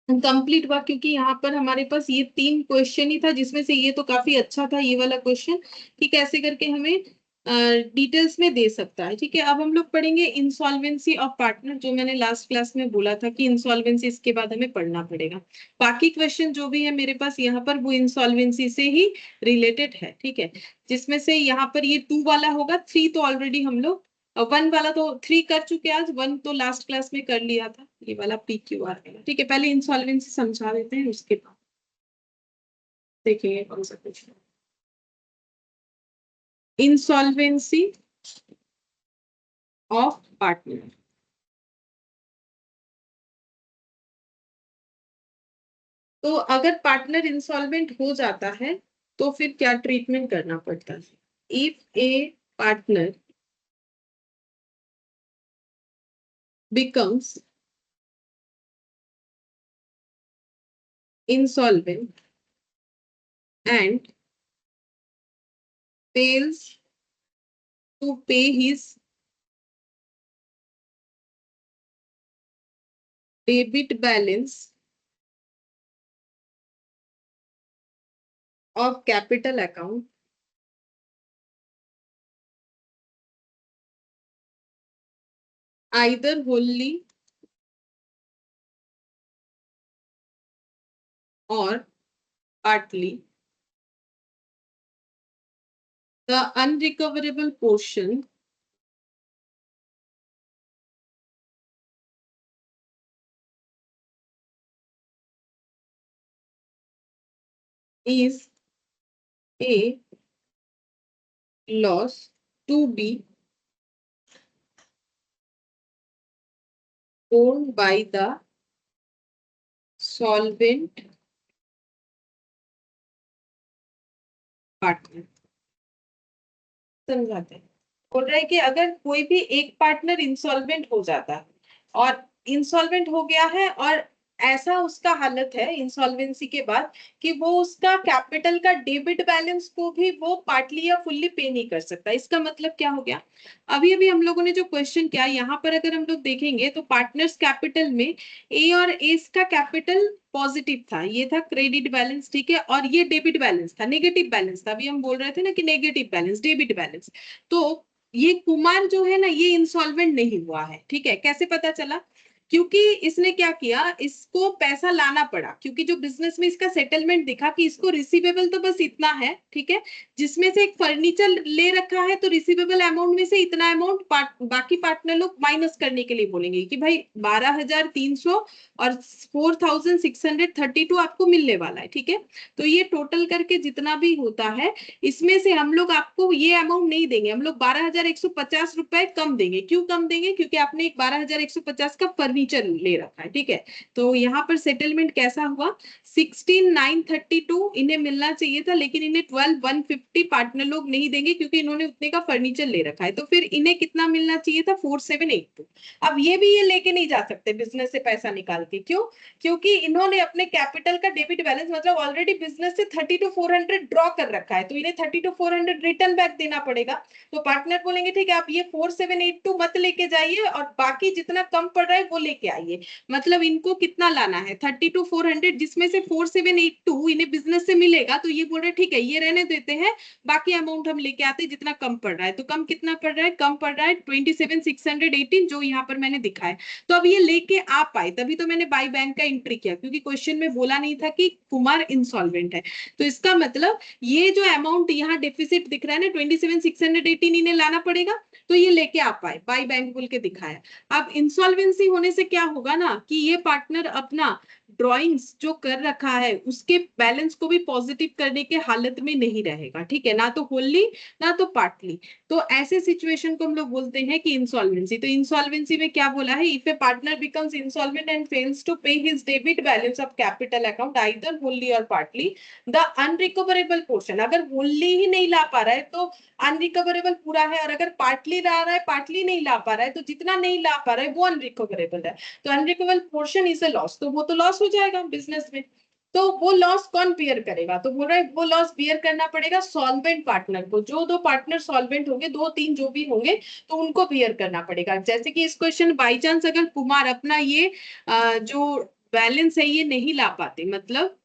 कंप्लीट हुआ, क्योंकि यहाँ पर हमारे पास ये 3 क्वेश्चन ही था, जिसमें से ये तो काफी अच्छा था ये वाला क्वेश्चन कि कैसे करके हमें डिटेल्स में दे सकता है। ठीक है, अब हम लोग पढ़ेंगे इंसॉल्वेंसी ऑफ पार्टनर, जो मैंने लास्ट क्लास में बोला था कि इंसॉल्वेंसी इसके बाद हमें पढ़ना पड़ेगा। बाकी क्वेश्चन जो भी है मेरे पास यहाँ पर वो इंसॉल्वेंसी से ही रिलेटेड है। ठीक है, जिसमें से यहाँ पर ये 2 वाला होगा, 3 तो ऑलरेडी हम लोग, 1 वाला तो 3 कर चुके हैं, आज 1 तो लास्ट क्लास में कर लिया था, ये वाला PQR वाला। ठीक है, पहले इंसॉल्वेंसी समझा देते हैं, उसके बाद देखेंगे कौन सा क्वेश्चन। Insolvency of partner. तो अगर पार्टनर इंसॉल्वेंट हो जाता है तो फिर क्या ट्रीटमेंट करना पड़ता है। If a partner becomes insolvent and fails to pay his debit balance of capital account, either wholly or partly, the unrecoverable portion is a loss to be borne by the solvent partner। समझाते हैं, बोल रहा है कि अगर कोई भी एक पार्टनर इंसॉल्वेंट हो जाता है और इंसॉल्वेंट हो गया है और ऐसा उसका हालत है इंसॉल्वेंसी के बाद कि वो उसका कैपिटल का डेबिट बैलेंस को भी वो पार्टली या फुल्ली पे नहीं कर सकता। इसका मतलब क्या हो गया, अभी अभी हम लोगों ने जो क्वेश्चन किया यहाँ पर अगर हम लोग देखेंगे तो पार्टनर्स कैपिटल में ए और एस का कैपिटल पॉजिटिव था, ये था क्रेडिट बैलेंस, ठीक है, और ये डेबिट बैलेंस था, नेगेटिव बैलेंस था। अभी हम बोल रहे थे ना कि नेगेटिव बैलेंस, डेबिट बैलेंस। तो ये कुमार जो है ना ये इंसॉल्वेंट नहीं हुआ है, ठीक है। कैसे पता चला, क्योंकि इसने क्या किया, इसको पैसा लाना पड़ा, क्योंकि जो बिजनेस में इसका सेटलमेंट दिखा कि इसको रिसीवेबल तो बस इतना है, ठीक है, जिसमें से एक फर्नीचर ले रखा है तो रिसीवेबल अमाउंट में से इतना अमाउंट बाकी पार्टनर लोग माइनस करने के लिए बोलेंगे कि भाई 12,300 और 4,632 आपको मिलने वाला है, ठीक है। तो ये टोटल करके जितना भी होता है इसमें से हम लोग आपको ये अमाउंट नहीं देंगे, हम लोग 12,150 रुपए कम देंगे। क्यों कम देंगे, क्योंकि आपने एक 12,150 का फर्नीचर ले रखा है, ठीक है। तो यहाँ पर सेटलमेंट कैसा हुआ, 16,932 इन्हें मिलना चाहिए था, लेकिन इन्हें 12,150 पार्टनर लोग नहीं देंगे क्योंकि इन्होंने उतने का फर्नीचर ले रखा है। तो फिर इन्हें कितना मिलना चाहिए था, 4,782। अब ये भी ये लेके नहीं जा सकते बिजनेस से पैसा निकाल के, क्यों, क्योंकि इन्होंने अपने कैपिटल का डेबिट बैलेंस मतलब ऑलरेडी बिजनेस से 30,400 ड्रॉ कर रखा है, तो इन्हें 30,400 रिटर्न बैक देना पड़ेगा। तो पार्टनर बोलेंगे ठीक है आप ये 4,782 मत लेके जाइए और बाकी जितना कम पड़ रहा है वो लेके आइए। मतलब इनको कितना लाना है, 30,400, जिसमें से 4,782 इन्हें बिजनेस से मिलेगा, तो ये बोल रहे ठीक है ये रहने देते हैं, बाकी अमाउंट हम लेके आते हैं जितना कम पड़ रहा है। तो कम कितना पड़ रहा है, कम पड़ रहा है 27,618, जो यहाँ पर मैंने दिखाया। तो अब ये लेके आ पाए तभी तो मैंने बाई बैंक का एंट्री किया, क्योंकि क्वेश्चन में बोला नहीं था कि कुमार इंसॉल्वेंट है। तो इसका मतलब ये जो अमाउंट यहाँ डेफिसिट दिख रहा है ना 27,618 इन्हें लाना पड़ेगा, तो ये लेके आ पाए, बाई बैंक बोल के दिखाया। अब इंसॉल्वेंसी होने से क्या होगा ना कि ये पार्टनर अपना ड्रॉइंग्स जो कर रखा है उसके बैलेंस को भी पॉजिटिव करने के हालत में नहीं रहेगा, ठीक है, ना तो होली ना तो पार्टली। तो ऐसे सिचुएशन को हम लोग बोलते हैं कि इंसॉल्वेंसी। तो इंसॉल्वेंसी में क्या बोला है, if a partner becomes insolvent and fails to pay his debit balance of capital account either wholly or partly, the unrecoverable portion, अगर होली ही नहीं ला पा रहा है तो अनरिकवरेबल पूरा है, और अगर पार्टली ला रहा है पार्टली नहीं ला पा रहा है तो जितना नहीं ला पा रहा है वो अनरिकवरेबल है। तो unrecoverable portion is a loss, तो वो तो लॉस हो जाएगा बिजनेस में। तो वो लॉस कौन बियर करेगा, तो बोल रहा है वो लॉस बियर करना पड़ेगा सॉल्वेंट पार्टनर को, जो दो पार्टनर सॉल्वेंट होंगे, दो तीन जो भी होंगे, तो उनको बियर करना पड़ेगा। जैसे कि इस क्वेश्चन बाई चांस अगर कुमार अपना ये जो बैलेंस है ये नहीं ला पाते, मतलब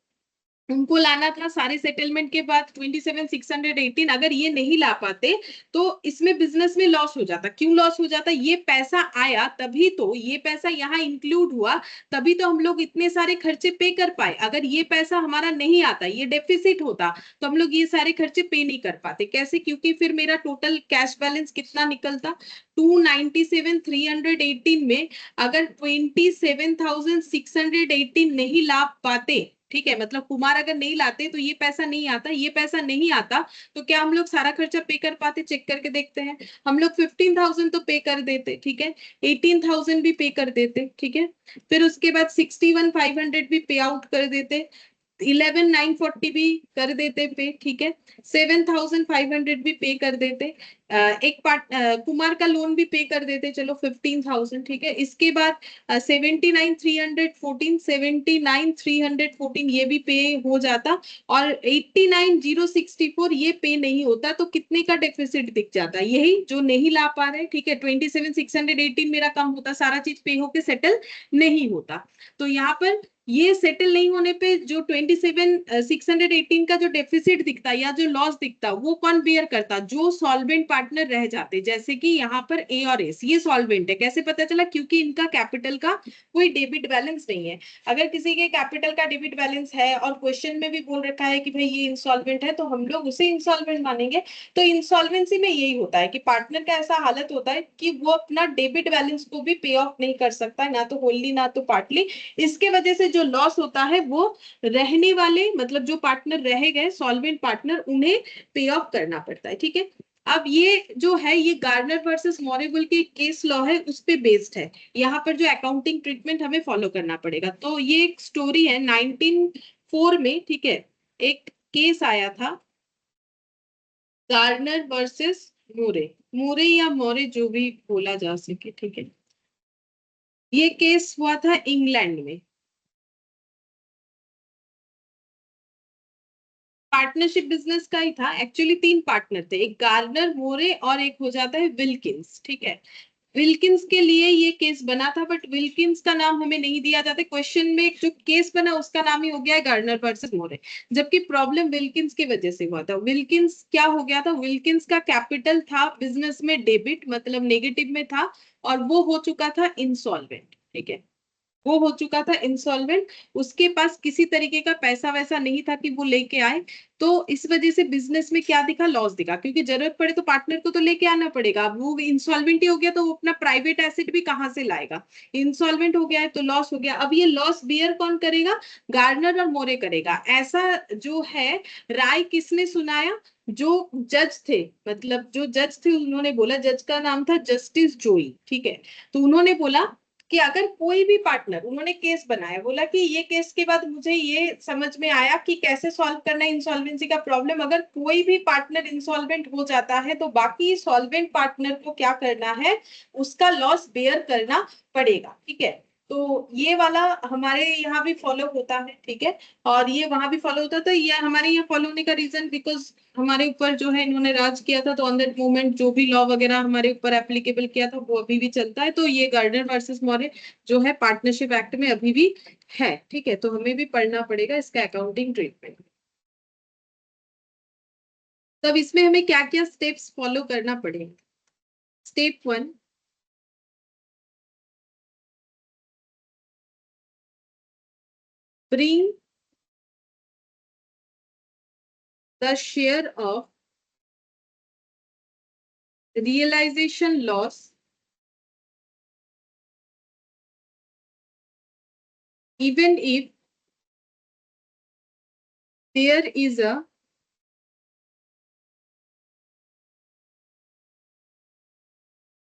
उनको लाना था सारे सेटलमेंट के बाद 27,618, अगर ये नहीं ला पाते तो इसमें बिजनेस में लॉस हो जाता। क्यों लॉस हो जाता, ये पैसा आया तभी तो, ये पैसा यहाँ इंक्लूड हुआ तभी तो हम लोग इतने सारे खर्चे पे कर पाए। अगर ये पैसा हमारा नहीं आता, ये डेफिसिट होता, तो हम लोग ये सारे खर्चे पे नहीं कर पाते। कैसे, क्योंकि फिर मेरा टोटल कैश बैलेंस कितना निकलता, 297,318 में अगर 27,618 नहीं ला पाते, ठीक है, मतलब कुमार अगर नहीं लाते तो ये पैसा नहीं आता, ये पैसा नहीं आता, तो क्या हम लोग सारा खर्चा पे कर पाते, चेक करके देखते हैं। हम लोग 15,000 तो पे कर देते, ठीक है, 18,000 भी पे कर देते, ठीक है, फिर उसके बाद 61,500 भी पे आउट कर देते, 11,940 भी कर देते पे, ठीक है, 7,500 भी पे कर देते, एक पार्ट कुमार का लोन भी पे कर देते, चलो 15,000, ठीक है। इसके बाद 79,314 ये भी पे हो जाता, और 89,064 ये पे नहीं होता, तो कितने का डेफिसिट दिख जाता, यही जो नहीं ला पा रहे, ठीक है, 27,618 मेरा कम होता, सारा चीज पे होके सेटल नहीं होता। तो यहाँ पर ये सेटल नहीं होने पे जो 27,618 का जो डेफिसिट दिखता या जो लॉस दिखता वो कौन बियर करता, जो सॉल्वेंट पार्टनर रह जाते, जैसे कि यहाँ पर ए और एस ये सॉल्वेंट है। कैसे पता चला, क्योंकि इनका कैपिटल का कोई डेबिट बैलेंस नहीं है। अगर किसी के कैपिटल का डेबिट बैलेंस है और क्वेश्चन में भी बोल रखा है कि भाई ये इंसॉल्वेंट है, तो हम लोग उसे इंसॉल्वेंट मानेंगे। तो इंसॉल्वेंसी में यही होता है कि पार्टनर का ऐसा हालत होता है कि वो अपना डेबिट बैलेंस को भी पे ऑफ नहीं कर सकता, ना तो होली ना तो पार्टली। इसके वजह से जो लॉस होता है वो रहने वाले, मतलब जो पार्टनर रह गए सॉल्वेंट पार्टनर, उन्हें पे ऑफ करना पड़ता है, ठीक है। अब ये जो है ये गार्नर वर्सेस मॉरेबल के केस लॉ है, उस पे बेस्ड है। यहाँ पर जो अकाउंटिंग ट्रीटमेंट हमें फॉलो करना पड़ेगा। तो ये एक स्टोरी है 1904 में, ठीक है, एक केस आया था गार्नर वर्सेस मोरे, मोरे या मोरे जो भी बोला जा सके, ठीक है। ये केस हुआ था इंग्लैंड में। पार्टनरशिप बिजनेस का ही था एक्चुअली। 3 पार्टनर थे, एक गार्नर मोरे और एक हो जाता है विल्किंस, ठीक है। विल्किंस के लिए ये केस बना था, बट विल्किंस का नाम हमें नहीं दिया जाता क्वेश्चन में। जो केस बना उसका नाम ही हो गया है गार्नर वर्सेस मोरे, जबकि प्रॉब्लम विल्किंस की वजह से हुआ था। विल्किंस क्या हो गया था, विल्किंस का कैपिटल था बिजनेस में डेबिट, मतलब नेगेटिव में था, और वो हो चुका था इंसॉल्वेंट, ठीक है। वो हो चुका था इंसॉल्वेंट, उसके पास किसी तरीके का पैसा वैसा नहीं था कि वो लेके आए। तो इस वजह से बिजनेस में क्या दिखा, लॉस दिखा, क्योंकि जरूरत पड़े तो पार्टनर को तो लेके आना पड़ेगा। अब वो इंसॉल्वेंट ही हो गया तो वो अपना प्राइवेट एसेट भी कहाँ से लाएगा, इंसॉल्वेंट हो गया है तो लॉस हो गया। अब ये लॉस बियर कौन करेगा, गार्नर और मोरे करेगा। ऐसा जो है राय किसने सुनाया, जो जज थे, मतलब जो जज थे उन्होंने बोला, जज का नाम था जस्टिस जोई, ठीक है। तो उन्होंने बोला कि अगर कोई भी पार्टनर, उन्होंने केस बनाया, बोला कि ये केस के बाद मुझे ये समझ में आया कि कैसे सॉल्व करना है इंसॉल्वेंसी का प्रॉब्लम। अगर कोई भी पार्टनर इंसॉल्वेंट हो जाता है तो बाकी सॉल्वेंट पार्टनर को क्या करना है, उसका लॉस बेयर करना पड़ेगा, ठीक है। तो ये वाला हमारे यहाँ भी फॉलो होता है, ठीक है, और ये वहां भी फॉलो होता था। ये हमारे यहाँ फॉलो होने का रीजन बिकॉज हमारे ऊपर जो है इन्होंने राज किया था, तो ऑन दैट मोमेंट जो भी लॉ वगैरह हमारे ऊपर एप्लीकेबल किया था वो अभी भी चलता है। तो ये गार्डनर वर्सेस मौर्य जो है पार्टनरशिप एक्ट में अभी भी है, ठीक है। तो हमें भी पढ़ना पड़ेगा इसका अकाउंटिंग ट्रीटमेंट। तब इसमें हमें क्या क्या स्टेप्स फॉलो करना पड़ेगा। Step 1, bring the share of realisation loss even if there is a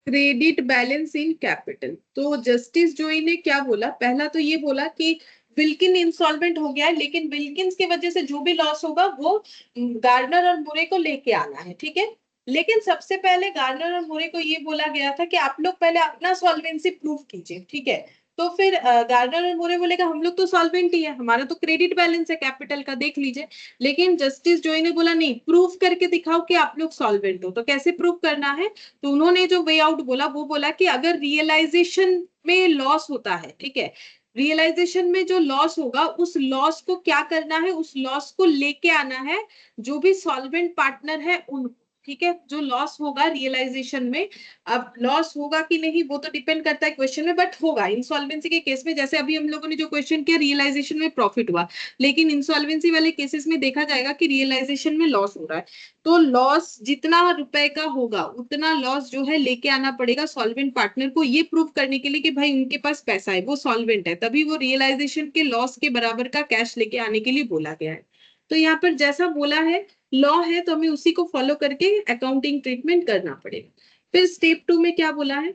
credit balance in capital. तो जस्टिस जोई ने क्या बोला, पहला तो ये बोला कि विल्किन इंसॉल्वेंट हो गया है, लेकिन विल्किंस की वजह से जो भी लॉस होगा वो गार्नर और मुरे को लेके आना है, ठीक है। लेकिन सबसे पहले गार्नर और मुरे को ये बोला गया था कि आप लोग पहले अपना सॉल्वेंसी प्रूव कीजिए, ठीक है। तो फिर गार्नर और मुरे बोलेगा हम लोग तो सॉल्वेंट ही है, हमारा तो क्रेडिट बैलेंस है कैपिटल का, देख लीजिए। लेकिन जस्टिस जोई ने बोला नहीं, प्रूफ करके दिखाओ कि आप लोग सॉल्वेंट हो। तो कैसे प्रूफ करना है, तो उन्होंने जो वे आउट बोला वो बोला कि अगर रियलाइजेशन में लॉस होता है, ठीक है, रियलाइजेशन में जो लॉस होगा उस लॉस को क्या करना है, उस लॉस को लेके आना है जो भी सॉल्वेंट पार्टनर है उनको, ठीक है। जो लॉस होगा रियलाइजेशन में, अब लॉस होगा कि नहीं वो तो डिपेंड करता है क्वेश्चन में, बट होगा इंसॉल्वेंसी के केस में। जैसे अभी हम लोगों ने जो क्वेश्चन किया रियलाइजेशन में प्रॉफिट हुआ, लेकिन इंसॉल्वेंसी वाले केसेस में देखा जाएगा कि रियलाइजेशन में लॉस हो रहा है। तो लॉस जितना रुपए का होगा उतना लॉस जो है लेके आना पड़ेगा सॉल्वेंट पार्टनर को, ये प्रूव करने के लिए कि भाई उनके पास पैसा है, वो सॉल्वेंट है, तभी वो रियलाइजेशन के लॉस के बराबर का कैश लेके आने के लिए बोला गया है। तो यहाँ पर जैसा बोला है लॉ है तो हमें उसी को फॉलो करके अकाउंटिंग ट्रीटमेंट करना पड़ेगा। फिर स्टेप 2 में क्या बोला है,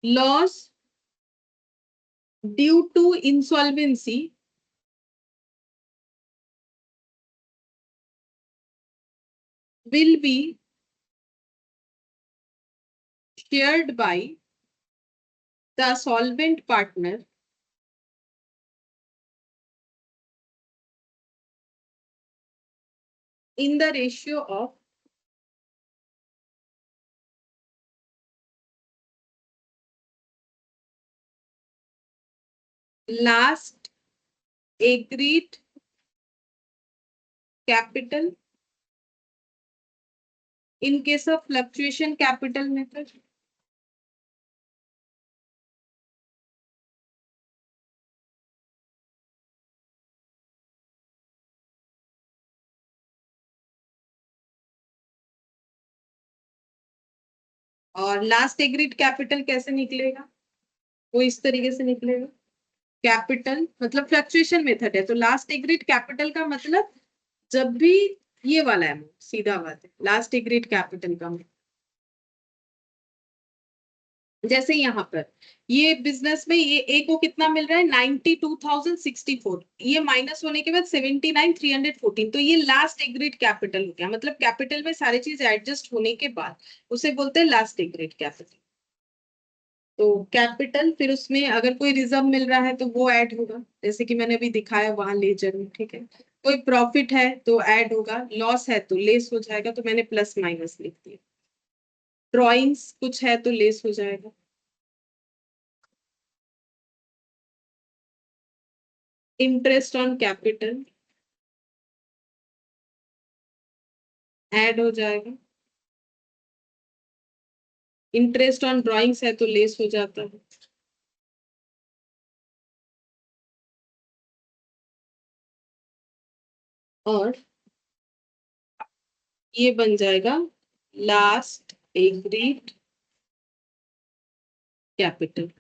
loss due to insolvency will be shared by the solvent partner in the ratio of last agreed capital in case of fluctuation capital method। और लास्ट एग्रीड कैपिटल कैसे निकलेगा, वो इस तरीके से निकलेगा। कैपिटल मतलब फ्लक्चुएशन मेथड है, तो लास्ट एग्रीड कैपिटल का मतलब जब भी ये वाला है, सीधा बात है लास्ट एग्रीड कैपिटल का। जैसे यहाँ पर ये बिजनेस में ये ए को कितना मिल रहा है 92,064, ये माइनस होने के बाद 79,314, तो ये लास्ट एग्रीड कैपिटल हो गया। मतलब कैपिटल में सारी चीज एडजस्ट होने के बाद उसे बोलते हैं लास्ट एग्रीड कैपिटल। तो कैपिटल फिर उसमें अगर कोई रिजर्व मिल रहा है तो वो ऐड होगा, जैसे कि मैंने अभी दिखाया वहां लेजर में, ठीक है। कोई प्रॉफिट है तो ऐड होगा, लॉस है तो लेस हो जाएगा, तो मैंने प्लस माइनस लिख दिया। ड्रॉइंग्स कुछ है तो लेस हो जाएगा। इंटरेस्ट ऑन कैपिटल ऐड हो जाएगा। इंटरेस्ट ऑन ड्रॉइंग्स है तो लेस हो जाता है। और ये बन जाएगा लास्ट एग्रीड कैपिटल।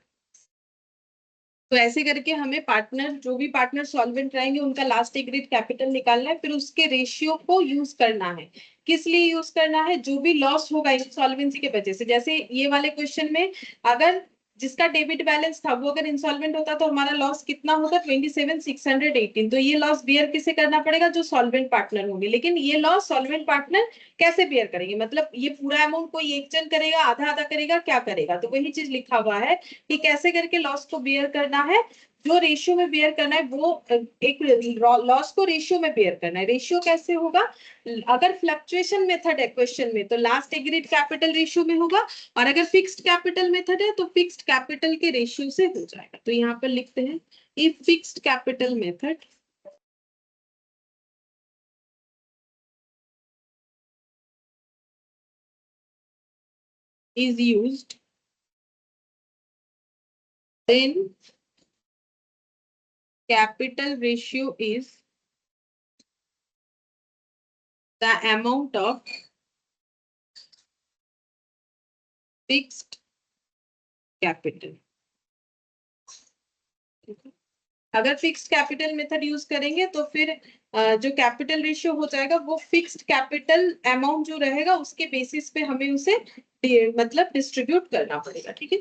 तो ऐसे करके हमें पार्टनर, जो भी पार्टनर सॉल्वेंट रहेंगे, उनका लास्ट एग्रीड कैपिटल निकालना है, फिर उसके रेशियो को यूज करना है। किस लिए यूज करना है? जो भी लॉस होगा इंसॉल्वेंसी के वजह से, जैसे ये वाले क्वेश्चन में अगर जिसका डेबिट बैलेंस था वो अगर इंसॉल्वेंट होता तो हमारा लॉस कितना होगा? 27,618। तो ये लॉस बियर किसे करना पड़ेगा? जो सॉल्वेंट पार्टनर होंगे। लेकिन ये लॉस सॉल्वेंट पार्टनर कैसे बियर करेंगे? मतलब ये पूरा अमाउंट कोई एक जन करेगा, आधा आधा करेगा, क्या करेगा? तो वही चीज लिखा हुआ है कि कैसे करके लॉस को बियर करना है। जो रेशियो में बियर करना है वो एक लॉस को रेशियो में बियर करना है। रेशियो कैसे होगा? अगर फ्लक्चुएशन मेथड है क्वेश्चन में तो लास्ट एग्रीड कैपिटल रेशियो में होगा, और अगर फिक्स्ड कैपिटल मेथड है तो फिक्स्ड कैपिटल के रेशियो से हो जाएगा। तो यहाँ पर लिखते हैं if fixed capital method is used, then capital ratio is the amount of fixed capital। अगर फिक्स्ड कैपिटल मेथड यूज करेंगे तो फिर जो कैपिटल रेशियो हो जाएगा वो फिक्स्ड कैपिटल अमाउंट जो रहेगा उसके बेसिस पे हमें उसे मतलब डिस्ट्रीब्यूट करना पड़ेगा। ठीक है,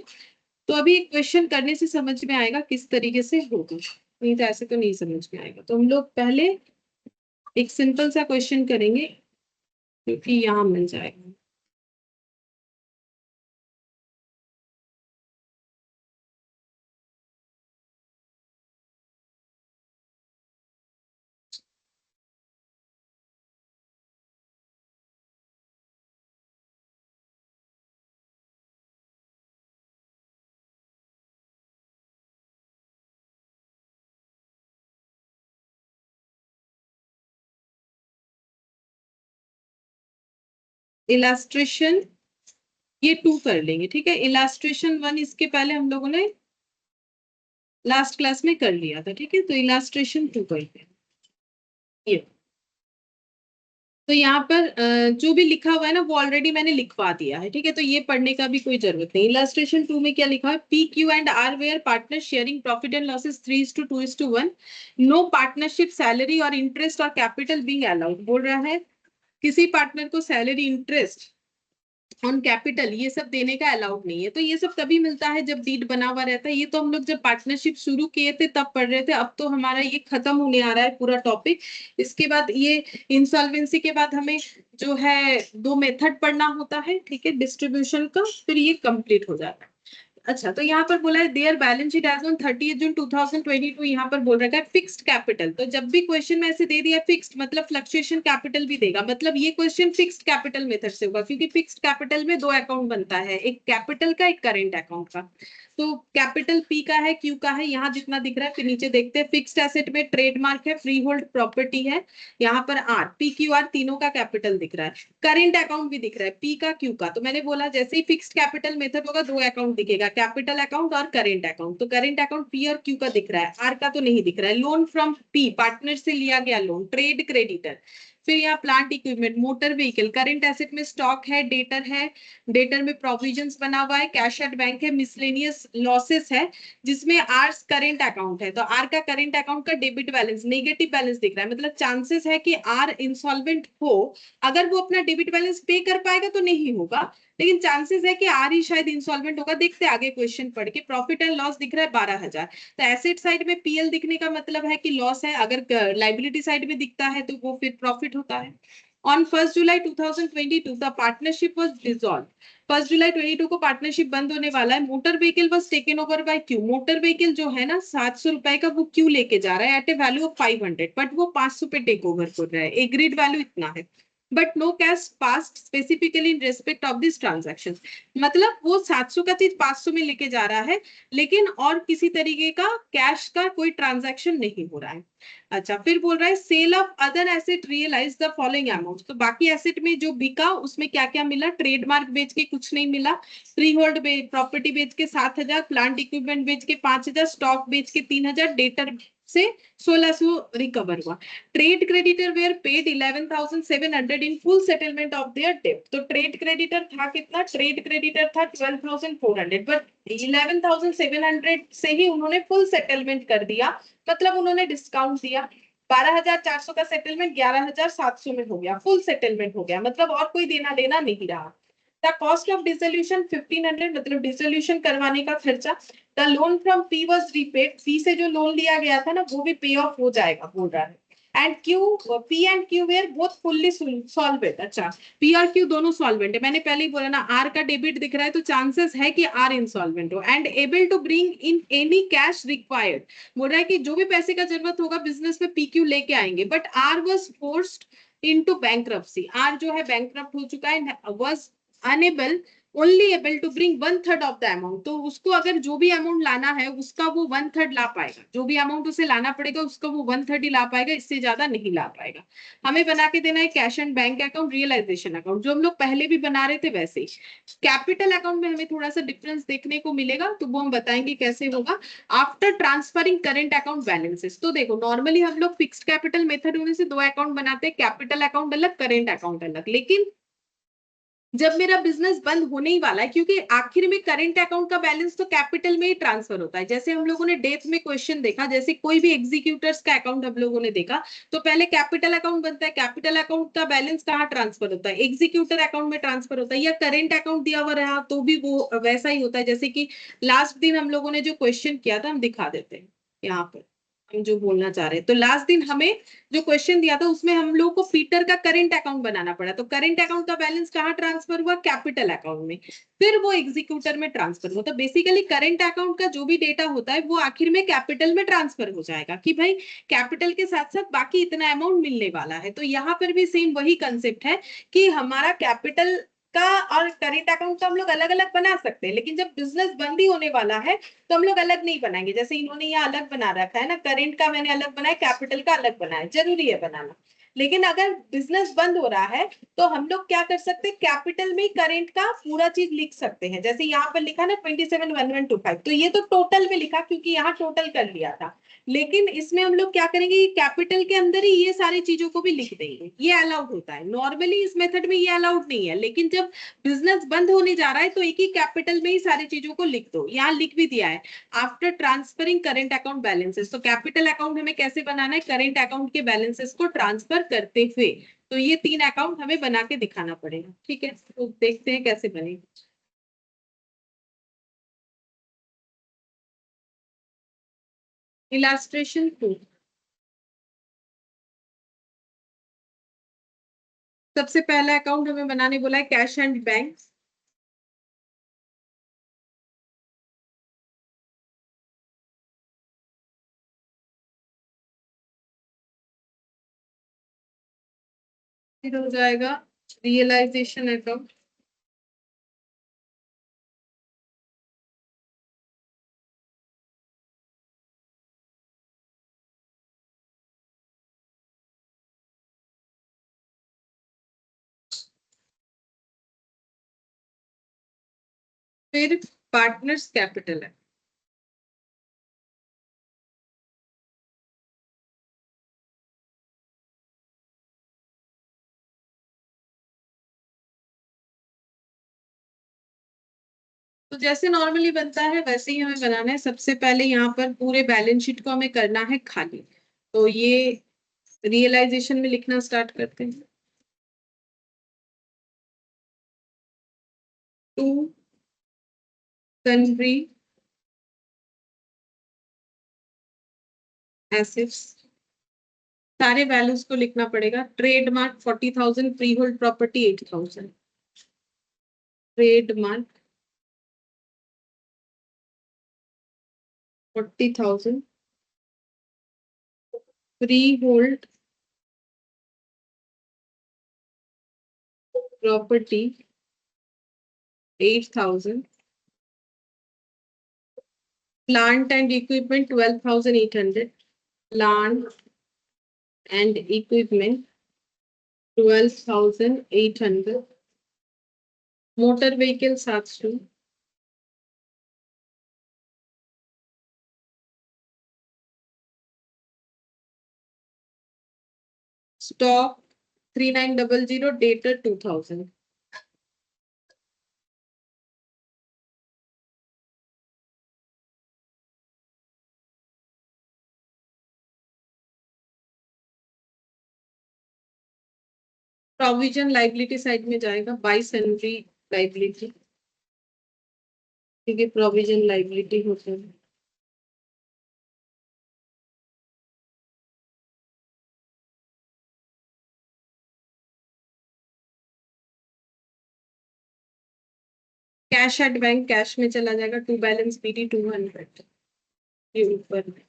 तो अभी क्वेश्चन करने से समझ में आएगा किस तरीके से होगा, नहीं तो ऐसे तो नहीं समझ में आएगा। तो हम लोग पहले एक सिंपल सा क्वेश्चन करेंगे क्योंकि यहाँ मिल जाएगा। इलास्ट्रेशन ये 2 कर लेंगे। ठीक है, इलास्ट्रेशन 1 इसके पहले हम लोगों ने लास्ट क्लास में कर लिया था। ठीक है, तो इलास्ट्रेशन 2 करते हैं। ये तो यहाँ पर जो भी लिखा हुआ है ना वो ऑलरेडी मैंने लिखवा दिया है। ठीक है, तो ये पढ़ने का भी कोई जरूरत नहीं। इलस्ट्रेशन 2 में क्या लिखा है? P Q and R were partner sharing profit and losses 3:2:1। No partnership salary और इंटरेस्ट और कैपिटल बीइंग अलाउड। बोल रहा है किसी पार्टनर को सैलरी, इंटरेस्ट ऑन कैपिटल ये सब देने का अलाउड नहीं है। तो ये सब तभी मिलता है जब डीड बना हुआ रहता है। ये तो हम लोग जब पार्टनरशिप शुरू किए थे तब पढ़ रहे थे, अब तो हमारा ये खत्म होने आ रहा है पूरा टॉपिक। इसके बाद ये इंसॉल्वेंसी के बाद हमें जो है 2 मेथड पढ़ना होता है। ठीक है, डिस्ट्रीब्यूशन का, फिर ये कंप्लीट हो जाता है। अच्छा, तो यहाँ पर बोला है their balance sheet as on 30 June 2022। यहाँ पर बोल रखा है फिक्स्ड कैपिटल। तो जब भी क्वेश्चन में ऐसे दे दिया फिक्स्ड मतलब फ्लक्चुएशन कैपिटल भी देगा, मतलब ये क्वेश्चन फिक्स्ड कैपिटल मेथड से होगा, क्योंकि फिक्स्ड कैपिटल में 2 अकाउंट बनता है, एक कैपिटल का, एक करेंट अकाउंट का। तो कैपिटल पी का है, क्यू का है, यहाँ जितना दिख रहा है। फिर नीचे देखते हैं फिक्स्ड एसेट में ट्रेडमार्क है, फ्री होल्ड प्रॉपर्टी है, यहाँ पर आर, पी क्यू आर तीनों का कैपिटल दिख रहा है। करेंट अकाउंट भी दिख रहा है, पी का, क्यू का। तो मैंने बोला जैसे ही फिक्स्ड कैपिटल मेथड होगा 2 अकाउंट दिखेगा, कैपिटल अकाउंट और करेंट अकाउंट। तो करेंट अकाउंट पी और क्यू का दिख रहा है, आर का तो नहीं दिख रहा है। लोन फ्रॉम पी, पार्टनर से लिया गया लोन, ट्रेड क्रेडिटर। फिर यहाँ plant equipment, motor vehicle. Current asset में स्टॉक है, डेटर है, डेटर में प्रोविजंस बना हुआ है, कैश एट बैंक है, मिसलेनियस लॉसेस है, जिसमें आर करेंट अकाउंट है। तो आर का करेंट अकाउंट का डेबिट बैलेंस नेगेटिव बैलेंस दिख रहा है, मतलब चांसेस है कि आर इंसॉल्वेंट हो। अगर वो अपना डेबिट बैलेंस पे कर पाएगा तो नहीं होगा, लेकिन चांसेस है कि आर ही शायद इंसॉल्वेंट होगा। देखते हैं आगे क्वेश्चन पढ़ के। प्रॉफिट एंड लॉस दिख रहा है 12,000। तो एसेट साइड में पीएल दिखने का मतलब है कि लॉस है, अगर लाइबिलिटी साइड में दिखता है तो वो फिर प्रॉफिट होता है। On 1 July 2022 the partnership was dissolve. 1 जुलाई 2022 को पार्टनरशिप बंद होने वाला है। Motor vehicle was taken over by Q. Motor vehicle जो है ना 700 रुपए का, वो क्यू लेके जा रहा है at a value of 500, but वो 500 पे टेक ओवर कर रहा है। एग्रीड वैल्यू इतना है, but no cash passed specifically in respect of this transaction. मतलब वो 700 का चीज 500 में लेके जा रहा है, लेकिन और किसी तरीके का कैश का कोई ट्रांजैक्शन नहीं हो रहा है। अच्छा, फिर बोल रहा है sale of other asset realise the following amount. तो बाकी एसेट में जो बिका उसमें क्या क्या मिला? ट्रेडमार्क बेच के कुछ नहीं मिला, फ्री होल्ड प्रॉपर्टी बेच के 7,000, प्लांट इक्विपमेंट बेच के 5,000, स्टॉक बेच के 3,000, डेटर से 1,600 रिकवर हुआ। Trade creditor were paid 11,700 in full settlement of their debt. तो ट्रेड क्रेडिटर था कितना? ट्रेड क्रेडिटर था 12,400, बट 11,700 से ही उन्होंने फुल सेटलमेंट कर दिया, मतलब उन्होंने डिस्काउंट दिया। 12,400 का सेटलमेंट 11,700 में हो गया, फुल सेटलमेंट हो गया, मतलब और कोई देना लेना नहीं रहा। द कॉस्ट ऑफ डिसोल्यूशन 1,500, मतलब डिसोल्यूशन करवाने का खर्चा। The loan from P was repaid. P से जो लोन लिया गया था ना, वो भी पे ऑफ हो जाएगा बोल रहा है। And Q, P and Q were both fully solvent. अच्छा, पी और क्यू दोनों सॉल्वेंट है। मैंने पहले ही बोला ना, आर का डेबिट दिख रहा है तो चांसेस है कि आर इंसॉल्वेंट हो। And able to bring in any cash required. बोल रहा है कि जो भी पैसे का जरूरत होगा बिजनेस में पीक्यू लेके आएंगे, but R was forced into bankruptcy. R जो है बैंकरप्ट हो चुका है, was unable only able to bring 1/3 of the amount. तो उसको अगर जो भी अमाउंट लाना है उसका वो 1/3 ला पाएगा, जो भी अमाउंट उसे लाना पड़ेगा उसका वो 1/3 ही ला पाएगा, इससे ज्यादा नहीं ला पाएगा। हमें बना के देना है cash and bank account, realisation account, जो हम लोग पहले भी बना रहे थे वैसे ही। कैपिटल अकाउंट में हमें थोड़ा सा डिफरेंस देखने को मिलेगा, तो वो हम बताएंगे कैसे होगा। After transferring current account balances, तो देखो नॉर्मली हम लोग फिक्स्ड कैपिटल मेथड होने से दो अकाउंट बनाते हैं, कैपिटल अकाउंट अलग, करेंट अकाउंट अलग। लेकिन जब मेरा बिजनेस बंद होने ही वाला है, क्योंकि आखिर में करंट अकाउंट का बैलेंस तो कैपिटल में ही ट्रांसफर होता है। जैसे हम लोगों ने डेथ में क्वेश्चन देखा, जैसे कोई भी एग्जीक्यूटर्स का अकाउंट हम लोगों ने देखा, तो पहले कैपिटल अकाउंट बनता है, कैपिटल अकाउंट का बैलेंस कहाँ ट्रांसफर होता है? एग्जीक्यूटर अकाउंट में ट्रांसफर होता है। या करेंट अकाउंट दिया हुआ रहा तो भी वो वैसा ही होता है। जैसे कि लास्ट दिन हम लोगों ने जो क्वेश्चन किया था, हम दिखा देते हैं यहाँ पर, हम जो बोलना चाह रहे हैं। तो लास्ट दिन हमें जो क्वेश्चन दिया था उसमें हम लोग को पीटर का करंट अकाउंट बनाना पड़ा। तो करंट अकाउंट का बैलेंस कहाँ ट्रांसफर हुआ? कैपिटल अकाउंट में, फिर वो एग्जीक्यूटर में ट्रांसफर हुआ। तो बेसिकली करंट अकाउंट का जो भी डेटा होता है वो आखिर में कैपिटल में ट्रांसफर हो जाएगा, कि भाई कैपिटल के साथ साथ बाकी इतना अमाउंट मिलने वाला है। तो यहाँ पर भी सेम वही कंसेप्ट है कि हमारा कैपिटल का और करेंट अकाउंट का हम लोग अलग अलग बना सकते हैं, लेकिन जब बिजनेस बंद ही होने वाला है तो हम लोग अलग नहीं बनाएंगे। जैसे इन्होंने यहाँ अलग बना रखा है ना, करेंट का मैंने अलग बनाया, कैपिटल का अलग बनाया, जरूरी है बनाना। लेकिन अगर बिजनेस बंद हो रहा है तो हम लोग क्या कर सकते हैं, कैपिटल में करेंट का पूरा चीज लिख सकते हैं। जैसे यहाँ पर लिखा ना 27,1,125, तो ये तो टोटल में लिखा क्योंकि यहाँ टोटल कर लिया था। लेकिन इसमें हम लोग क्या करेंगे, कैपिटल के अंदर ही ये सारी चीजों को भी लिख देंगे, ये अलाउड होता है। नॉर्मली इस मेथड में ये अलाउड नहीं है, लेकिन जब बिजनेस बंद होने जा रहा है तो एक ही कैपिटल में ही सारी चीजों को लिख दो। यहाँ लिख भी दिया है, after transferring current account balances. तो कैपिटल अकाउंट हमें कैसे बनाना है? करेंट अकाउंट के बैलेंसेस को ट्रांसफर करते हुए। तो ये 3 अकाउंट हमें बना के दिखाना पड़ेगा। ठीक है, तो देखते हैं कैसे बनेगा। इलास्ट्रेशन 2, सबसे पहला अकाउंट हमें बनाने बोला है कैश एंड बैंक। फिर हो जाएगा रियलाइजेशन अकाउंट। फिर पार्टनर्स कैपिटल है। तो जैसे नॉर्मली बनता है वैसे ही हमें बनाना है। सबसे पहले यहाँ पर पूरे बैलेंस शीट को हमें करना है खाली। तो ये रियलाइजेशन में लिखना स्टार्ट करते हैं। टू सन्ड्री एसेट्स सारे वैल्यूज को लिखना पड़ेगा। Trademark 40,000, free hold property 8,000। Trademark 40,000, free hold property 8,000, plant and equipment 12,800, plant and equipment 12,800, motor vehicle 700, stock 3900, debtor 2,000। Provision liability side में जाएगा, बाई सैलरी लाइबिलिटी, ठीक है, प्रोविजन लाइबिलिटी होता है। कैश एट बैंक, कैश में चला जाएगा, टू बैलेंस पीटी 200, ये ऊपर में।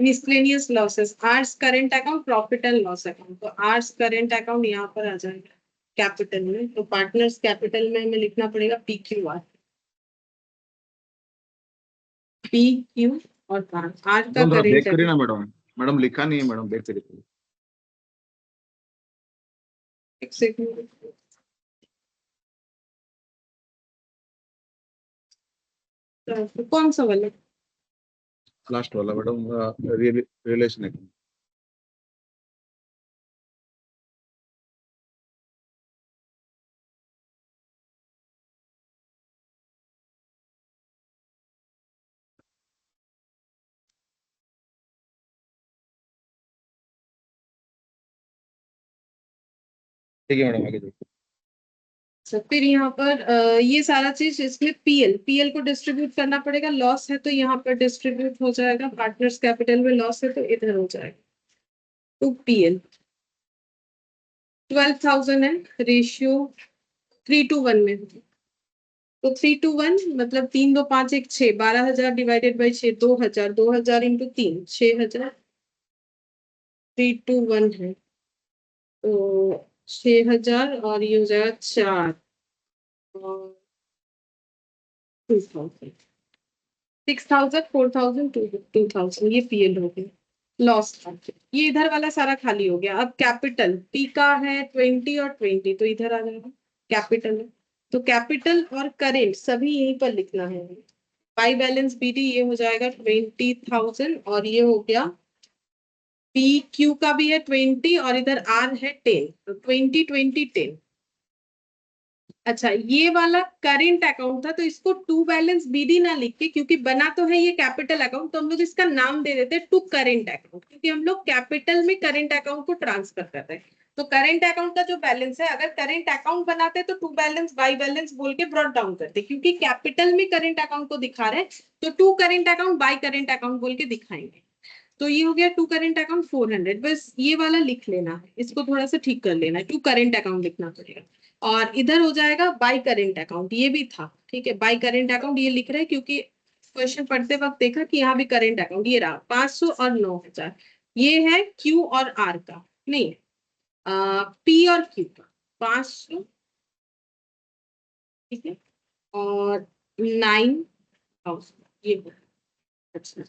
Miscellaneous losses, R's current account, profit and loss account, तो आर्स करेंट अकाउंट यहाँ पर आ जाएगा कैपिटल में, तो पार्टनर्स कैपिटल में हमें लिखना पड़ेगा PQR, PQ और आर का देख करेंट करिए ना अकाउंट। मैडम, मैडम लिखा नहीं है मैडम, देख करिए। एक सेकंड, कौन सा वाला? लास्ट वाला मैडम, रिलेशन है। ठीक है मैडम, आगे देखिए। फिर यहाँ पर ये सारा चीज, इसमें पीएल को डिस्ट्रीब्यूट करना पड़ेगा। लॉस है तो यहाँ पर डिस्ट्रीब्यूट हो जाएगा, पार्टनर्स कैपिटल में लॉस है तो इधर हो जाएगा, तो PL 12,000 है, रेशियो 3:1 में, तो 3:1 मतलब 3 2 5 1 6, 12,000 डिवाइडेड बाई 6, 2,000, 2,000 इंटू 3, 6,000, 3:1 है तो 6,000, और ये हो जाएगा 4 और 2,000, 6,000, 4,000, 2,000, ये PL हो गया। लॉस था, ये इधर वाला सारा खाली हो गया। अब कैपिटल, P का है 20 और 20, तो इधर आ जाएगा, कैपिटल है तो कैपिटल और करेंट सभी यहीं पर लिखना है। बाई बैलेंस BD ये हो जाएगा 20,000, और ये हो गया PQ का भी है 20, और इधर R है 10, तो 20 20 10। अच्छा, ये वाला करेंट अकाउंट था, तो इसको टू बैलेंस BD ना लिख के, क्योंकि बना तो है ये कैपिटल अकाउंट, तो हम लोग इसका नाम दे देते हैं टू करेंट अकाउंट, क्योंकि हम लोग कैपिटल में करेंट अकाउंट को ट्रांसफर कर रहे हैं। तो करेंट अकाउंट का जो बैलेंस है, अगर करेंट अकाउंट बनाते तो टू बैलेंस बाई बैलेंस बोल के ब्रॉट डाउन करते, क्योंकि कैपिटल में करेंट अकाउंट को दिखा रहे हैं, तो to current account by current account बोल के दिखाएंगे। तो ये हो गया टू करेंट अकाउंट 400, बस ये वाला लिख लेना है, इसको थोड़ा सा ठीक कर लेना है, टू करेंट अकाउंट लिखना पड़ेगा। और इधर हो जाएगा बाई करेंट अकाउंट, ये भी था, ठीक है, बाई करेंट अकाउंट ये लिख रहे हैं क्योंकि क्वेश्चन पढ़ते वक्त देखा कि यहाँ भी करेंट अकाउंट ये रहा 500 और 9,000, ये है Q और R का, नहीं P और Q का 500, ठीक है, और 9,000 ये हो। अच्छा,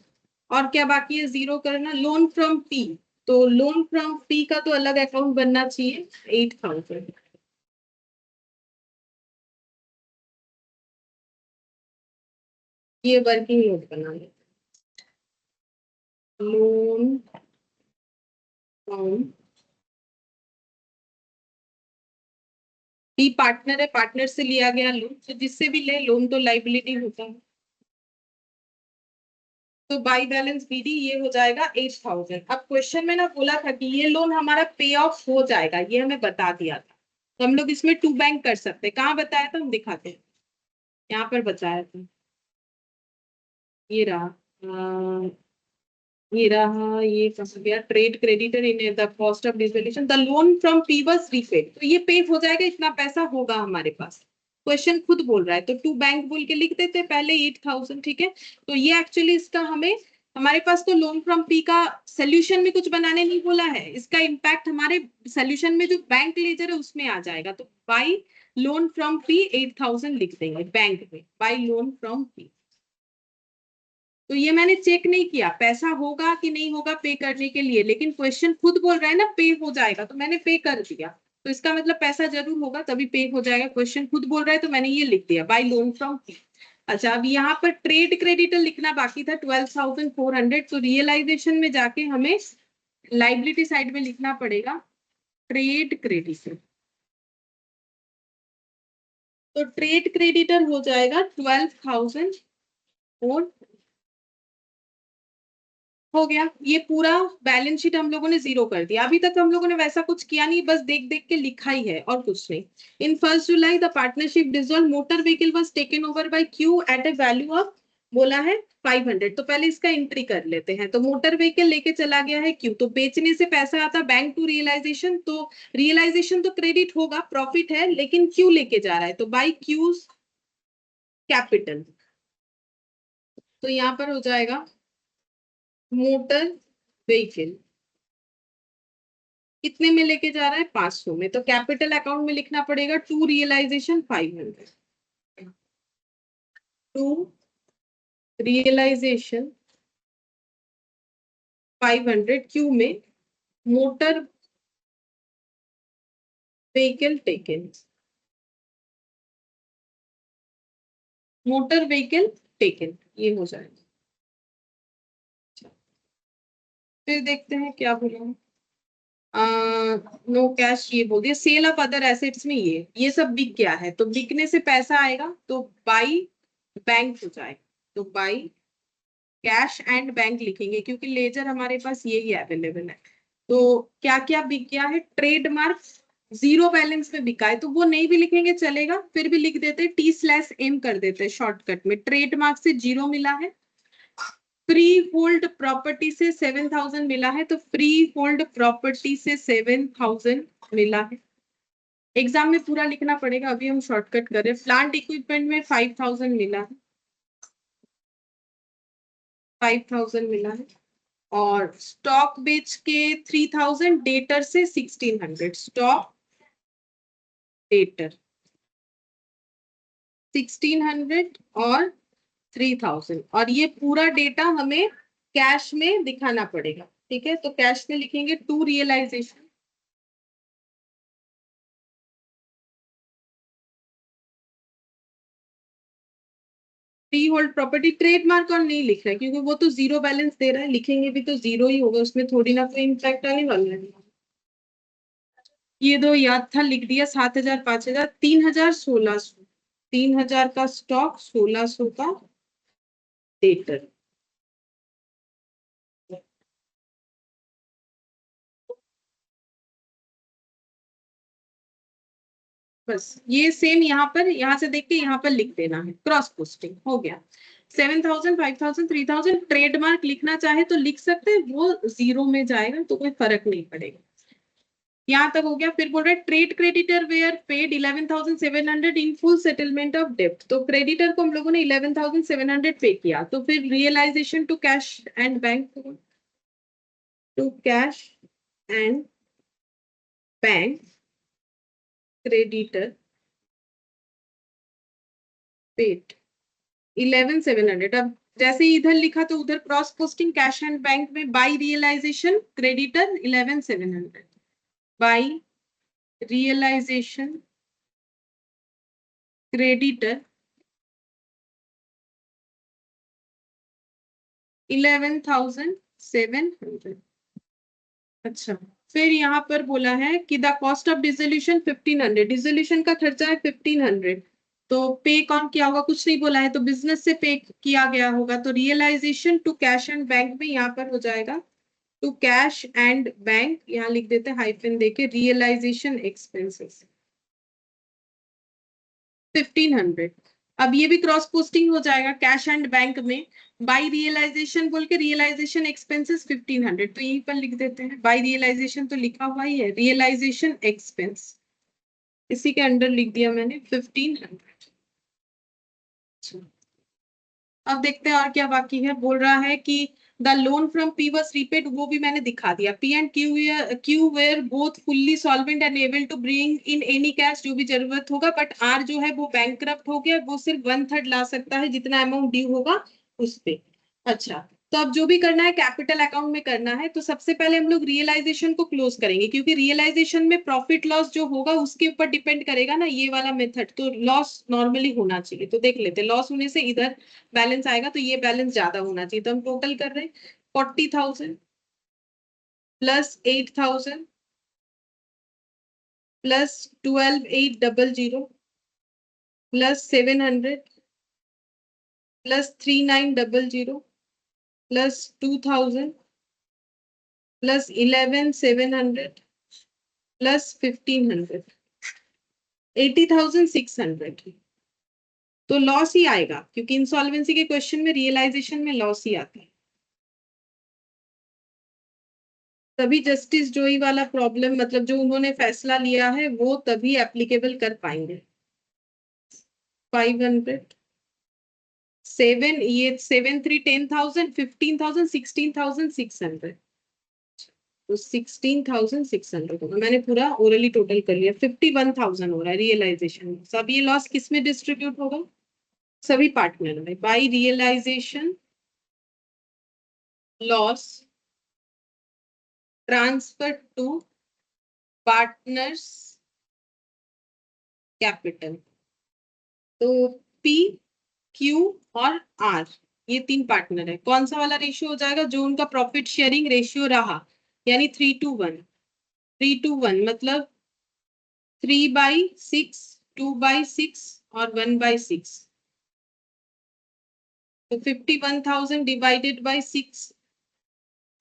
और क्या बाकी है जीरो करना? लोन फ्रॉम P, तो लोन फ्रॉम P का तो अलग अकाउंट बनना चाहिए 8,000, ये वर्किंग नोट बना ले, लोन फ्रॉम P, पार्टनर है, पार्टनर से लिया गया लोन, तो जिससे भी ले लोन तो लाइबिलिटी होता है, तो बाई बैलेंस BD ये हो जाएगा 8,000। अब क्वेश्चन में ना बोला था कि ये लोन हमारा पे ऑफ हो जाएगा, ये हमें बता दिया था, तो हम लोग इसमें टू बैंक कर सकते हैं, कहाँ बताया था हम दिखाते हैं। यहाँ पर बताया था, ये रहा, ये रहा, ये कहाँ गया, trade creditor in the cost of dissolution the loan from P was repaid, तो ये पे हो जाएगा, इतना पैसा होगा हमारे पास। क्वेश्चन खुद बोल रहा है तो टू बैंक बोल के लिख देते पहले 8,000, ठीक है। तो ये एक्चुअली इसका हमें, हमारे पास तो लोन फ्रॉम पी का सोल्यूशन में कुछ बनाने नहीं बोला है, इसका इम्पैक्ट हमारे सोल्यूशन में जो बैंक लेजर है उसमें आ जाएगा। तो बाई लोन फ्रॉम पी 8,000 लिख देंगे बैंक में, बाई लोन फ्रॉम पी। तो ये मैंने चेक नहीं किया पैसा होगा कि नहीं होगा पे करने के लिए, लेकिन क्वेश्चन खुद बोल रहा है ना पे हो जाएगा, तो मैंने पे कर दिया, तो इसका मतलब पैसा जरूर होगा तभी पे हो जाएगा। क्वेश्चन खुद बोल रहा है तो मैंने ये लिख दिया बाय लोन फ्रॉम पी। अच्छा, अब यहाँ पर ट्रेड क्रेडिटर लिखना बाकी था 12,400, तो रियलाइजेशन में जाके हमें लाइबिलिटी साइड में लिखना पड़ेगा ट्रेड क्रेडिटर। तो ट्रेड क्रेडिटर हो जाएगा 12,004, हो गया। ये पूरा बैलेंस शीट हम लोगों ने जीरो कर दिया। अभी तक हम लोगों ने वैसा कुछ किया नहीं, बस देख देख के लिखा ही है और कुछ नहीं। In 1 July the partnership dissolve, motor vehicle was taken over by Q at a value of, बोला है 500, तो पहले इसका एंट्री कर लेते हैं। तो मोटर व्हीकल लेके चला गया है क्यू, तो बेचने से पैसा आता बैंक टू रियलाइजेशन, तो रियलाइजेशन तो क्रेडिट होगा, प्रॉफिट है, लेकिन क्यू लेके जा रहा है तो बाई क्यूज कैपिटल। तो यहाँ पर हो जाएगा मोटर व्हीकल कितने में लेके जा रहा है 500 में, तो कैपिटल अकाउंट में लिखना पड़ेगा to realization 500, to realization 500 Q में motor vehicle taken, motor vehicle taken, ये हो जाएगा। फिर देखते हैं क्या बोला, नो कैश ये बोल दिया। सेल ऑफ अदर एसेट्स में ये सब बिक गया है, तो बिकने से पैसा आएगा तो बाई बैंक हो जाएगा, तो बाई कैश एंड बैंक लिखेंगे क्योंकि लेजर हमारे पास यही अवेलेबल है। तो क्या क्या बिक गया है, ट्रेडमार्क जीरो बैलेंस में बिका है, तो वो नहीं भी लिखेंगे चलेगा, फिर भी लिख देते T/M कर देते शॉर्टकट में। ट्रेडमार्क से जीरो मिला है, फ्री होल्ड प्रॉपर्टी से 7,000 मिला है, तो फ्री होल्ड प्रॉपर्टी से 7,000 मिला है। एग्जाम में पूरा लिखना पड़ेगा, अभी हम शॉर्टकट कर रहे हैं। प्लांट इक्विपमेंट में 5,000 मिला है, 5,000 मिला है। और स्टॉक बेच के 3,000, डेटर से 1,600, स्टॉक डेटर 1,600 और 3,000, और ये पूरा डेटा हमें कैश में दिखाना पड़ेगा, ठीक है। तो कैश में लिखेंगे to realisation, freehold property, trademark और नहीं लिख रहा है क्योंकि वो तो जीरो बैलेंस दे रहा है, लिखेंगे भी तो जीरो ही होगा, उसमें थोड़ी ना कोई इम्पैक्ट आने वाला है। ये दो याद था, लिख दिया। 7,000, 5,000, 3,000, 1,600, 3,000 का स्टॉक, 1,600 का डेटर। बस ये सेम यहाँ पर, यहाँ से देख के यहाँ पर लिख देना है, क्रॉस पोस्टिंग हो गया। 7,000, 5,000, 3,000, ट्रेडमार्क लिखना चाहे तो लिख सकते हैं, वो जीरो में जाएगा तो कोई फर्क नहीं पड़ेगा। यहाँ तक हो गया। फिर बोल रहे trade creditor were paid 11,700 in full settlement of डेप्ट, तो क्रेडिटर को हम लोगों ने 11,700 पे किया, तो फिर realization to cash and bank, to cash and bank creditor paid 11,700। अब जैसे ही इधर लिखा तो उधर cross posting cash and bank में by realization creditor 11,700, by realization creditor 11,700। अच्छा, फिर यहाँ पर बोला है कि the cost of dissolution 1,500, dissolution का खर्चा है 1,500, तो पे कौन किया होगा कुछ नहीं बोला है, तो बिजनेस से पे किया गया होगा, तो realisation to cash and bank में यहाँ पर हो जाएगा टू कैश एंड बैंक, यहाँ लिख देते हैं हाइफन देके, रियलाइजेशन एक्सपेंसेस 1,500। अब ये भी क्रॉस पोस्टिंग हो जाएगा कैश एंड बैंक में। बाई रियलाइजेशन बोल के रियलाइजेशन एक्सपेंसेस 1500, तो यहीं पर लिख देते हैं। बाई रियलाइजेशन तो लिखा हुआ ही है, रियलाइजेशन एक्सपेंस इसी के अंडर लिख दिया मैंने 1500। अब देखते हैं और क्या बाकी है। बोल रहा है कि the loan from P was repaid, वो भी मैंने दिखा दिया। P and Q were both fully solvent and able to bring in any cash, जो भी जरूरत होगा, बट आर जो है वो बैंकरप्ट हो गया, वो सिर्फ 1/3 ला सकता है जितना अमाउंट ड्यू होगा उस पे। अच्छा, तो अब जो भी करना है कैपिटल अकाउंट में करना है। तो सबसे पहले हम लोग रियलाइजेशन को क्लोज करेंगे, क्योंकि रियलाइजेशन में प्रॉफिट लॉस जो होगा उसके ऊपर डिपेंड करेगा ना ये वाला मेथड। तो लॉस नॉर्मली होना चाहिए, तो देख लेते हैं। लॉस होने से इधर बैलेंस आएगा, तो ये बैलेंस ज्यादा होना चाहिए। तो हम टोटल कर रहे हैं 40,000 plus 8,000 plus 12,800 plus 700 plus 3,900 plus 2,000 plus 11,700 plus 1,500, 80,600। तो लॉस ही आएगा, क्योंकि इंसॉल्वेंसी के क्वेश्चन में रियलाइजेशन में लॉस ही आता है। तभी जस्टिस जोई वाला प्रॉब्लम, मतलब जो उन्होंने फैसला लिया है वो तभी एप्लीकेबल कर पाएंगे। 500 7, ये 7 3 10,000 15,000 16,600, तो 16,600 होगा। मैंने पूरा ओरली टोटल कर लिया, 51,000 हो रहा है रियलाइजेशन। सब ये लॉस किस में डिस्ट्रीब्यूट होगा? सभी पार्टनर में। By realisation loss transfer to partners capital. तो पी, क्यू और आर, ये 3 पार्टनर है। कौन सा वाला रेशियो हो जाएगा? जो उनका प्रॉफिट शेयरिंग रेशियो रहा, यानी 3:1। 3:1 मतलब 3/6, 2/6 और 1/6। तो 51,000 डिवाइडेड बाई 6,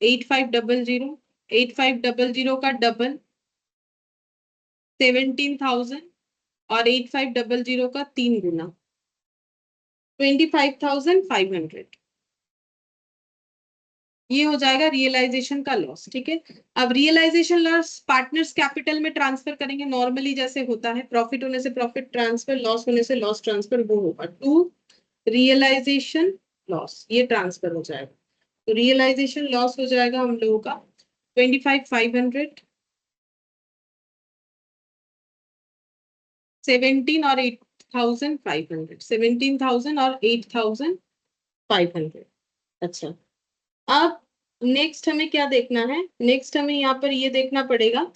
8500। 8500 का डबल 17,000 और 8500 का 3 गुना 25,500। ये हो जाएगा रियलाइजेशन का लॉस। ठीक है, अब रियलाइजेशन लॉस पार्टनर्स कैपिटल में ट्रांसफर करेंगे नॉर्मली जैसे होता है। प्रॉफिट होने से प्रॉफिट ट्रांसफर, लॉस होने से लॉस ट्रांसफर, वो होगा टू रियलाइजेशन लॉस, ये ट्रांसफर हो जाएगा। तो रियलाइजेशन लॉस हो जाएगा हम लोगों का 25,500, 17 और 8,500, 17,000 और 8,500। अच्छा, अब नेक्स्ट हमें क्या देखना है? नेक्स्ट हमें यहाँ पर ये देखना पड़ेगा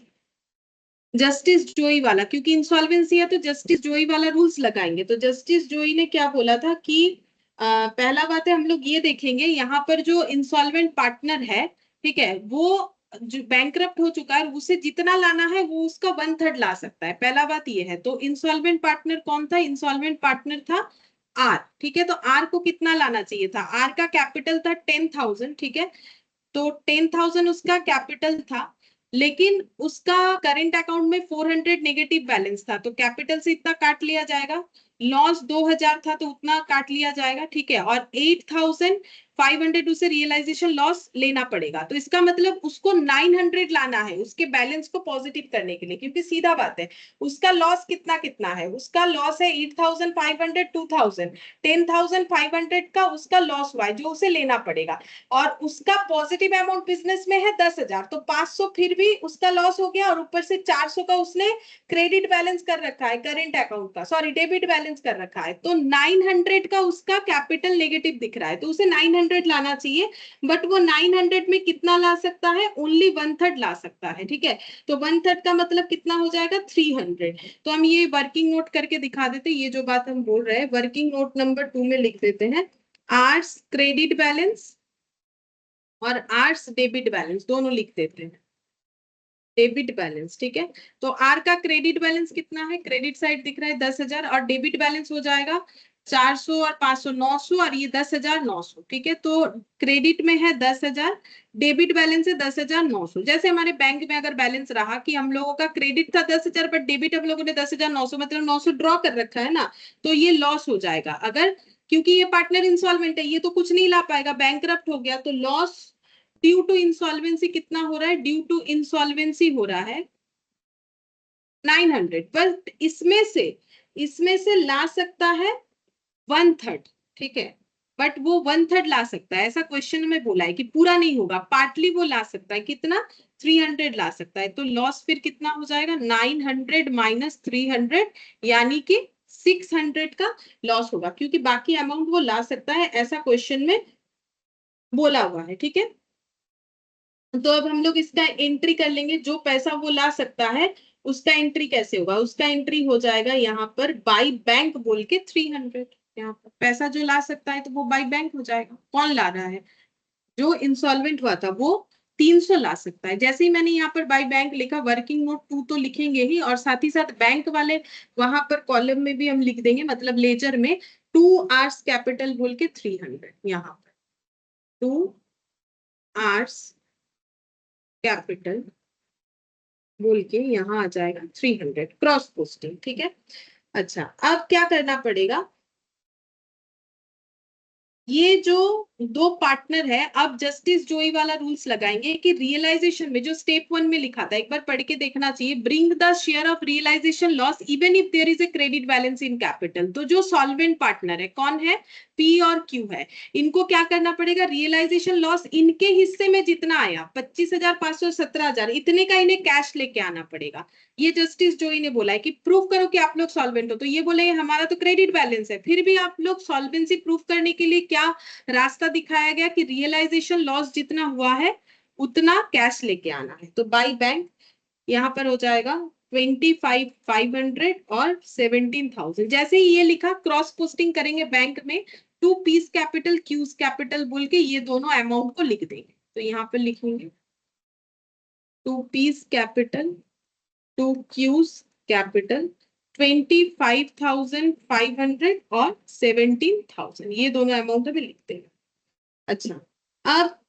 जस्टिस जोई वाला, क्योंकि इंसॉल्वेंसी है तो जस्टिस जोई वाला रूल्स लगाएंगे। तो जस्टिस जोई ने क्या बोला था कि पहला बात है हम लोग ये देखेंगे यहाँ पर जो इंसॉल्वेंट पार्टनर है, ठीक है, वो जो बैंकरप्ट हो चुका है उसे जितना लाना है वो उसका 1/3 ला सकता है। पहला बात ये है। तो इंसॉल्वेंट पार्टनर कौन था? इंसॉल्वेंट पार्टनर था आर। ठीक है, तो आर को कितना लाना चाहिए था? आर का कैपिटल था 10,000। ठीक है, तो 10,000 उसका कैपिटल था, लेकिन उसका करंट अकाउंट में 400 नेगेटिव बैलेंस था, तो कैपिटल से इतना काट लिया जाएगा। लॉस 2,000 था तो उतना काट लिया जाएगा। ठीक है, और 8,500 उसे रियलाइजेशन लॉस लेना पड़ेगा। तो इसका मतलब उसको 900 लाना है उसके बैलेंस को पॉजिटिव करने के लिए, क्योंकि सीधा बात है उसका लॉस कितना कितना है। उसका लॉस है 8,500, 2,000, 10,500 का उसका लॉस हुआ है जो उसे लेना पड़ेगा। और उसका पॉजिटिव अमाउंट बिजनेस में है 10,000, तो 500 फिर भी उसका लॉस हो गया, और ऊपर से 400 का उसने क्रेडिट बैलेंस कर रखा है, करेंट अकाउंट का, सॉरी डेबिट बैलेंस कर रखा है। तो 900 का उसका कैपिटल नेगेटिव दिख रहा है, तो उसे 900 लाना चाहिए। बट वो 900 में कितना ला सकता है? ओनली 1/3 ला सकता है। ठीक है, तो 1/3 का मतलब कितना हो जाएगा? 300। तो हम ये वर्किंग नोट करके दिखा देते, ये जो बात हम बोल रहे हैं वर्किंग नोट नंबर 2 में लिख देते हैं। आर्स क्रेडिट बैलेंस और आर्स डेबिट बैलेंस दोनों लिख देते हैं। डेबिट बैलेंस, ठीक है, तो आर का क्रेडिट बैलेंस कितना है? क्रेडिट साइड दिख रहा है 10,000, और डेबिट बैलेंस हो जाएगा 400 और 500 900 और ये 10,900, ठीक है। तो क्रेडिट में है 10,000, डेबिट बैलेंस है 10,900। जैसे हमारे बैंक में अगर बैलेंस रहा कि हम लोगों का क्रेडिट था 10,000 बट डेबिट हम लोगों ने 10,900 मतलब 900 ड्रॉ कर रखा है ना, तो ये लॉस हो जाएगा अगर, क्योंकि ये पार्टनर इंसॉल्वेंट है, ये तो कुछ नहीं ला पाएगा, बैंकरप्ट हो गया, तो लॉस ड्यू टू इंसॉल्वेंसी कितना हो रहा है, ड्यू टू इंसॉल्वेंसी हो रहा है 900। बट इसमें से ला सकता है 1/3, ठीक है। बट वो 1/3 ला सकता है, ऐसा क्वेश्चन में बोला है कि पूरा नहीं होगा, पार्टली वो ला सकता है, कितना 300 ला सकता है। तो लॉस फिर कितना हो जाएगा, 900 माइनस 300, यानी कि 600 का लॉस होगा, क्योंकि बाकी अमाउंट वो ला सकता है, ऐसा क्वेश्चन में बोला हुआ है, ठीक है। तो अब हम लोग इसका एंट्री कर लेंगे, जो पैसा वो ला सकता है उसका एंट्री कैसे होगा, उसका एंट्री हो जाएगा यहाँ पर बाई बैंक बोल के 300। यहाँ पर पैसा जो ला सकता है तो वो बाई बैंक हो जाएगा। कौन ला रहा है, जो इंसॉल्वेंट हुआ था वो 300 ला सकता है। जैसे ही मैंने यहाँ पर बाई बैंक लिखा, वर्किंग नोट 2 तो लिखेंगे ही, और साथ ही साथ बैंक वाले वहां पर कॉलम में भी हम लिख देंगे, मतलब लेजर में 2 आवर्स कैपिटल बोल के 300, यहाँ पर 2 आवर्स कैपिटल बोल के यहाँ आ जाएगा 300 क्रॉस पोस्टिंग, ठीक है। अच्छा, अब क्या करना पड़ेगा, ये जो दो पार्टनर है, अब जस्टिस जोई वाला रूल्स लगाएंगे कि रियलाइजेशन में जो स्टेप 1 में लिखा था, एक बार पढ़ के देखना चाहिए, bring the share of realisation loss even if there is a credit balance in capital. तो जो सॉल्वेंट पार्टनर है कौन है, पी और क्यू है, इनको क्या करना पड़ेगा, रियलाइजेशन लॉस इनके हिस्से में जितना आया 25,000 500 17,000 इतने का इन्हें कैश लेके आना पड़ेगा। ये जस्टिस जोई ने बोला है कि प्रूफ करो कि आप लोग सॉल्वेंट हो, तो ये बोले हमारा तो क्रेडिट बैलेंस है, फिर भी आप लोग सॉल्वेंसी प्रूफ करने के लिए क्या रास्ता दिखाया गया कि रियलाइजेशन लॉस जितना हुआ है उतना कैश लेके आना है। तो बाई बैंक यहाँ पर हो जाएगा 25,500 और 17,000। जैसे ही ये लिखा, क्रॉस पोस्टिंग करेंगे बैंक में, to P's capital cues capital बोल के ये दोनों अमाउंट को लिख देंगे। तो यहाँ पर लिखेंगे to P's capital to Q's capital 25,500 और 17,000, ये दोनों अमाउंट अभी लिखते हैं। अच्छा, अब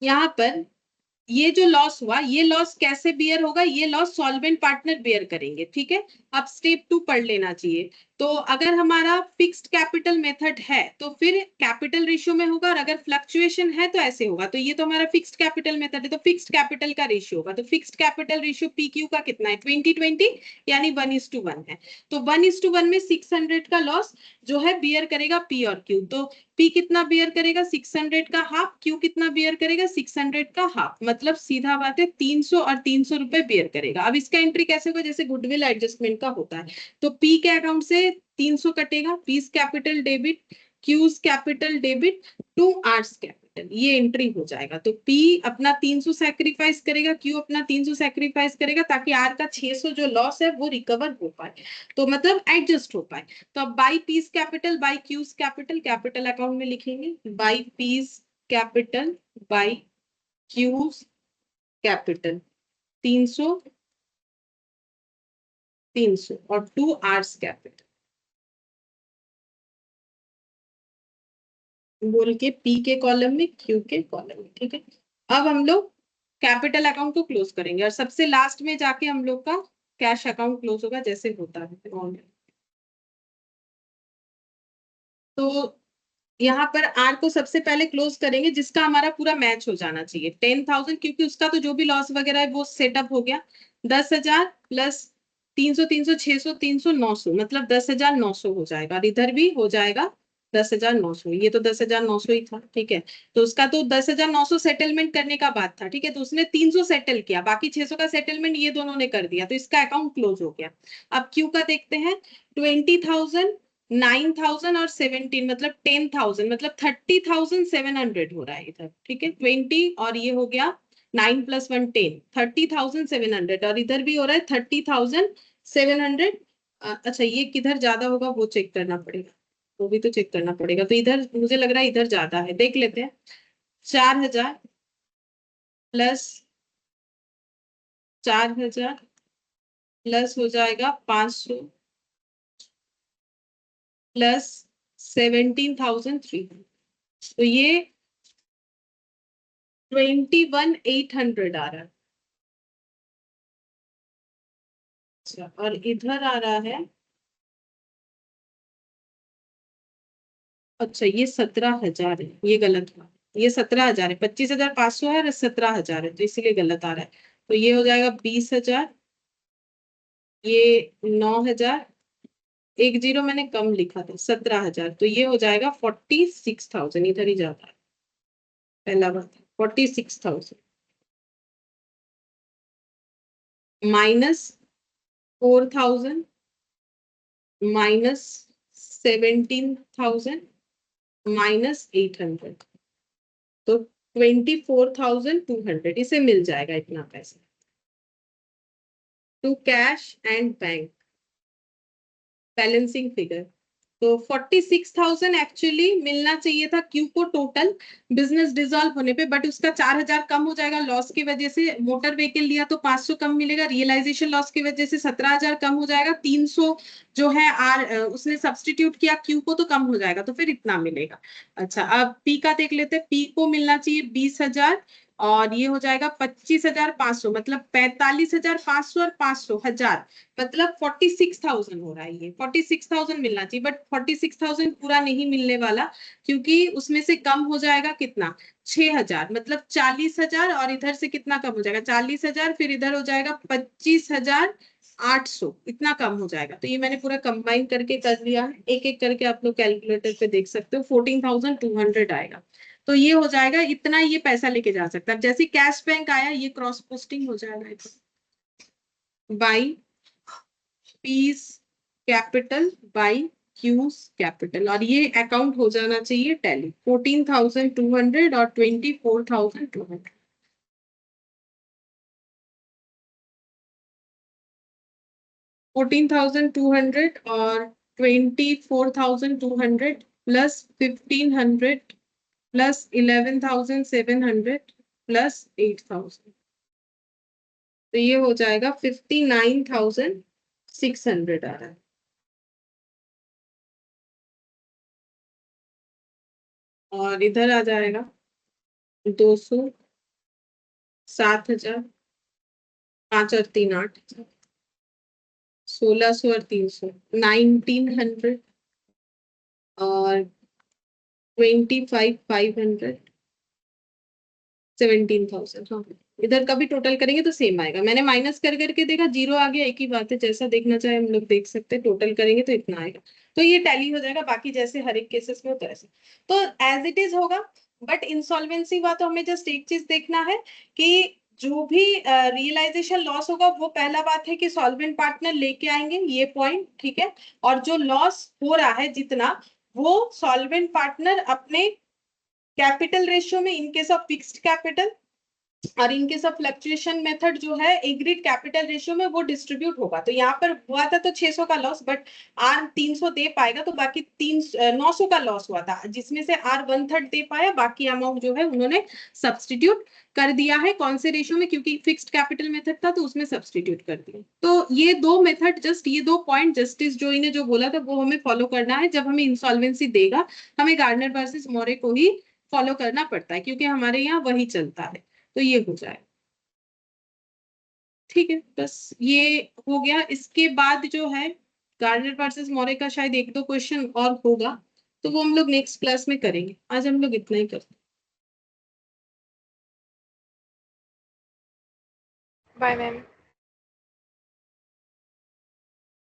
यहाँ पर ये जो लॉस हुआ, ये लॉस कैसे बियर होगा, ये लॉस सॉल्वेंट पार्टनर बियर करेंगे, ठीक है। अब स्टेप 2 पढ़ लेना चाहिए। तो अगर हमारा फिक्स्ड कैपिटल मेथड है तो फिर कैपिटल रेशियो में होगा, और अगर फ्लक्चुएशन है तो ऐसे होगा। तो ये तो हमारा फिक्स्ड कैपिटल मेथड है, तो फिक्स्ड कैपिटल का रेशियो होगा। तो fixed capital ratio P Q का कितना है, 20-20, यानी 1:1 है। तो 1:1 में 600 का लॉस जो है बियर करेगा पी और क्यू। तो पी कितना बियर करेगा, 600 का हाफ, क्यू कितना बियर करेगा, 600 का हाफ, मतलब सीधा बात है 300 और 300 रुपए बियर करेगा। अब इसका एंट्री कैसे होगा, जैसे गुडविल एडजस्टमेंट का होता है, तो पी के अकाउंट से 300 कटेगा, P's capital debit, Q's capital debit, to R's capital, ये एंट्री हो जाएगा। तो पी अपना 300 सैक्रिफाइस करेगा, क्यू अपना 300 सैक्रिफाइस करेगा, ताकि आर का 600 जो लॉस है वो रिकवर हो पाए, तो मतलब एडजस्ट हो पाए। तो अब by piece capital by cues capital, capital account में लिखेंगे by piece capital by cues capital 300 300 और टू आर्स कैपिटल बोल के पी के कॉलम में, क्यू के कॉलम में, ठीक है। अब हम लोग कैपिटल अकाउंट को क्लोज करेंगे, और सबसे लास्ट में जाके हम लोग का कैश अकाउंट क्लोज होगा, जैसे होता है। तो यहाँ पर आर को सबसे पहले क्लोज करेंगे, जिसका हमारा पूरा मैच हो जाना चाहिए 10,000, क्योंकि उसका तो जो भी लॉस वगैरह है वो सेटअप हो गया। 10,000 प्लस 300 300 600 300 900, मतलब 10,900 हो जाएगा, और इधर भी हो जाएगा 10,900, ये तो 10,900 ही था, ठीक है। तो उसका तो 10,900 सेटलमेंट करने का बात था, ठीक है, तो उसने 300 सेटल किया, बाकी 600 का सेटलमेंट ये दोनों ने कर दिया, तो इसका अकाउंट क्लोज हो गया। अब क्यू का देखते हैं, 20,000 9,000 और 17, मतलब 10,000, मतलब 30,700 हो रहा है इधर, ठीक है। 20 और ये हो गया 9 + 1 10, 30,700, और इधर भी हो रहा है 30,700। अच्छा, ये किधर ज्यादा होगा वो चेक करना पड़ेगा, वो भी तो चेक करना पड़ेगा। तो इधर मुझे लग रहा है इधर ज्यादा है, देख लेते हैं। 4,000 प्लस 4,000 प्लस हो जाएगा 500 प्लस 17,300, तो ये 21,800 आ रहा है। अच्छा, और इधर आ रहा है, अच्छा ये 17,000 है, ये गलत हुआ, ये 17,000 है, 25,500 है और 17,000 है, तो इसीलिए गलत आ रहा है। तो ये हो जाएगा 20,000, ये 9,000, एक जीरो मैंने कम लिखा था, 17,000, तो ये हो जाएगा 46,000, इधर ही जाता है पहला बात, 46,000 माइनस 4,000 माइनस 17,000 माइनस 800, तो 24,200, इसे मिल जाएगा इतना पैसा to cash and bank balancing figure. तो 46,000 एक्चुअली मिलना चाहिए था क्यू को टोटल बिजनेस डिसॉल्व होने पे, बट उसका 4,000 कम हो जाएगा लॉस की वजह से, मोटर व्हीकल लिया तो 500 कम मिलेगा, रियलाइजेशन लॉस की वजह से 17,000 कम हो जाएगा, 300 जो है उसने सब्सटीट्यूट किया क्यू को तो कम हो जाएगा, तो फिर इतना मिलेगा। अच्छा, अब पी का देख लेते हैं, पी को मिलना चाहिए 20,000 और ये हो जाएगा 25,500, मतलब 45,500 और 500,000, मतलब 46,000 हो रहा है, ये 46,000 मिलना चाहिए, बट 46,000 पूरा नहीं मिलने वाला, क्योंकि उसमें से कम हो जाएगा कितना, 6,000, मतलब 40,000, और इधर से कितना कम हो जाएगा, 40,000, फिर इधर हो जाएगा 25,800, इतना कम हो जाएगा। तो ये मैंने पूरा कंबाइन करके कर लिया है, एक एक करके आप लोग कैलकुलेटर पे देख सकते हो, 14,200 आएगा। तो ये हो जाएगा, इतना ये पैसा लेके जा सकता है। जैसे कैश बैंक आया, ये क्रॉस पोस्टिंग हो जाएगा by piece capital by cues capital, और ये अकाउंट हो जाना चाहिए टैली, 14,200 और 24,200, 14,200 और 24,200 प्लस 1,500 प्लस 11,700 प्लस 8,000, तो ये हो जाएगा 59,600 आ रहा है। और इधर आ जाएगा 200, 7,000, 5 और 3 8, 1,600 और 300, 1,900 और 25,500, 17,000। हाँ, इधर का भी टोटल करेंगे तो सेम आएगा, मैंने माइनस कर करके देखा, जीरो आ गया, एक ही बात है, जैसा देखना चाहे हम लोग देख सकते हैं, टोटल करेंगे तो इतना आएगा, तो ये टैली हो जाएगा, बाकी जैसे हर एक केसेस में होता है ऐसे, तो एज इट इज होगा। बट इंसॉल्वेंसी हुआ तो हमें जस्ट एक चीज देखना है कि जो भी रियलाइजेशन लॉस होगा, वो पहला बात है कि सॉल्वेंट पार्टनर लेके आएंगे, ये पॉइंट ठीक है, और जो लॉस हो रहा है जितना, वो सॉल्वेंट पार्टनर अपने कैपिटल रेशियो में, इनकेस ऑफ फिक्स्ड कैपिटल और इनकेस ऑफ फ्लक्चुएशन मेथड जो है एग्रीड कैपिटल रेशियो में, वो डिस्ट्रीब्यूट होगा। तो यहाँ पर हुआ था तो 600 का लॉस, बट आर 300 दे पाएगा, तो बाकी 900 का लॉस हुआ था, जिसमें से आर 1/3 दे पाया, बाकी अमाउंट जो है उन्होंने सब्सटीट्यूट कर दिया है, कौन से रेशियो में, क्योंकि फिक्स्ड कैपिटल मेथड था तो उसमें सब्सटीट्यूट कर दिया। तो ये दो मेथड, जस्ट ये दो पॉइंट जस्टिस जोई ने जो बोला था वो हमें फॉलो करना है, जब हमें इंसॉल्वेंसी देगा हमें गार्डनर वर्सेस मोरे को ही फॉलो करना पड़ता है, क्योंकि हमारे यहाँ वही चलता है। तो ये हो जाए, ठीक है, बस ये हो गया। इसके बाद जो है गार्डनर वर्सेस मोरे का शायद एक दो क्वेश्चन और होगा, तो वो हम लोग नेक्स्ट क्लास में करेंगे, आज हम लोग इतना ही करते हैं। Bye ma'am.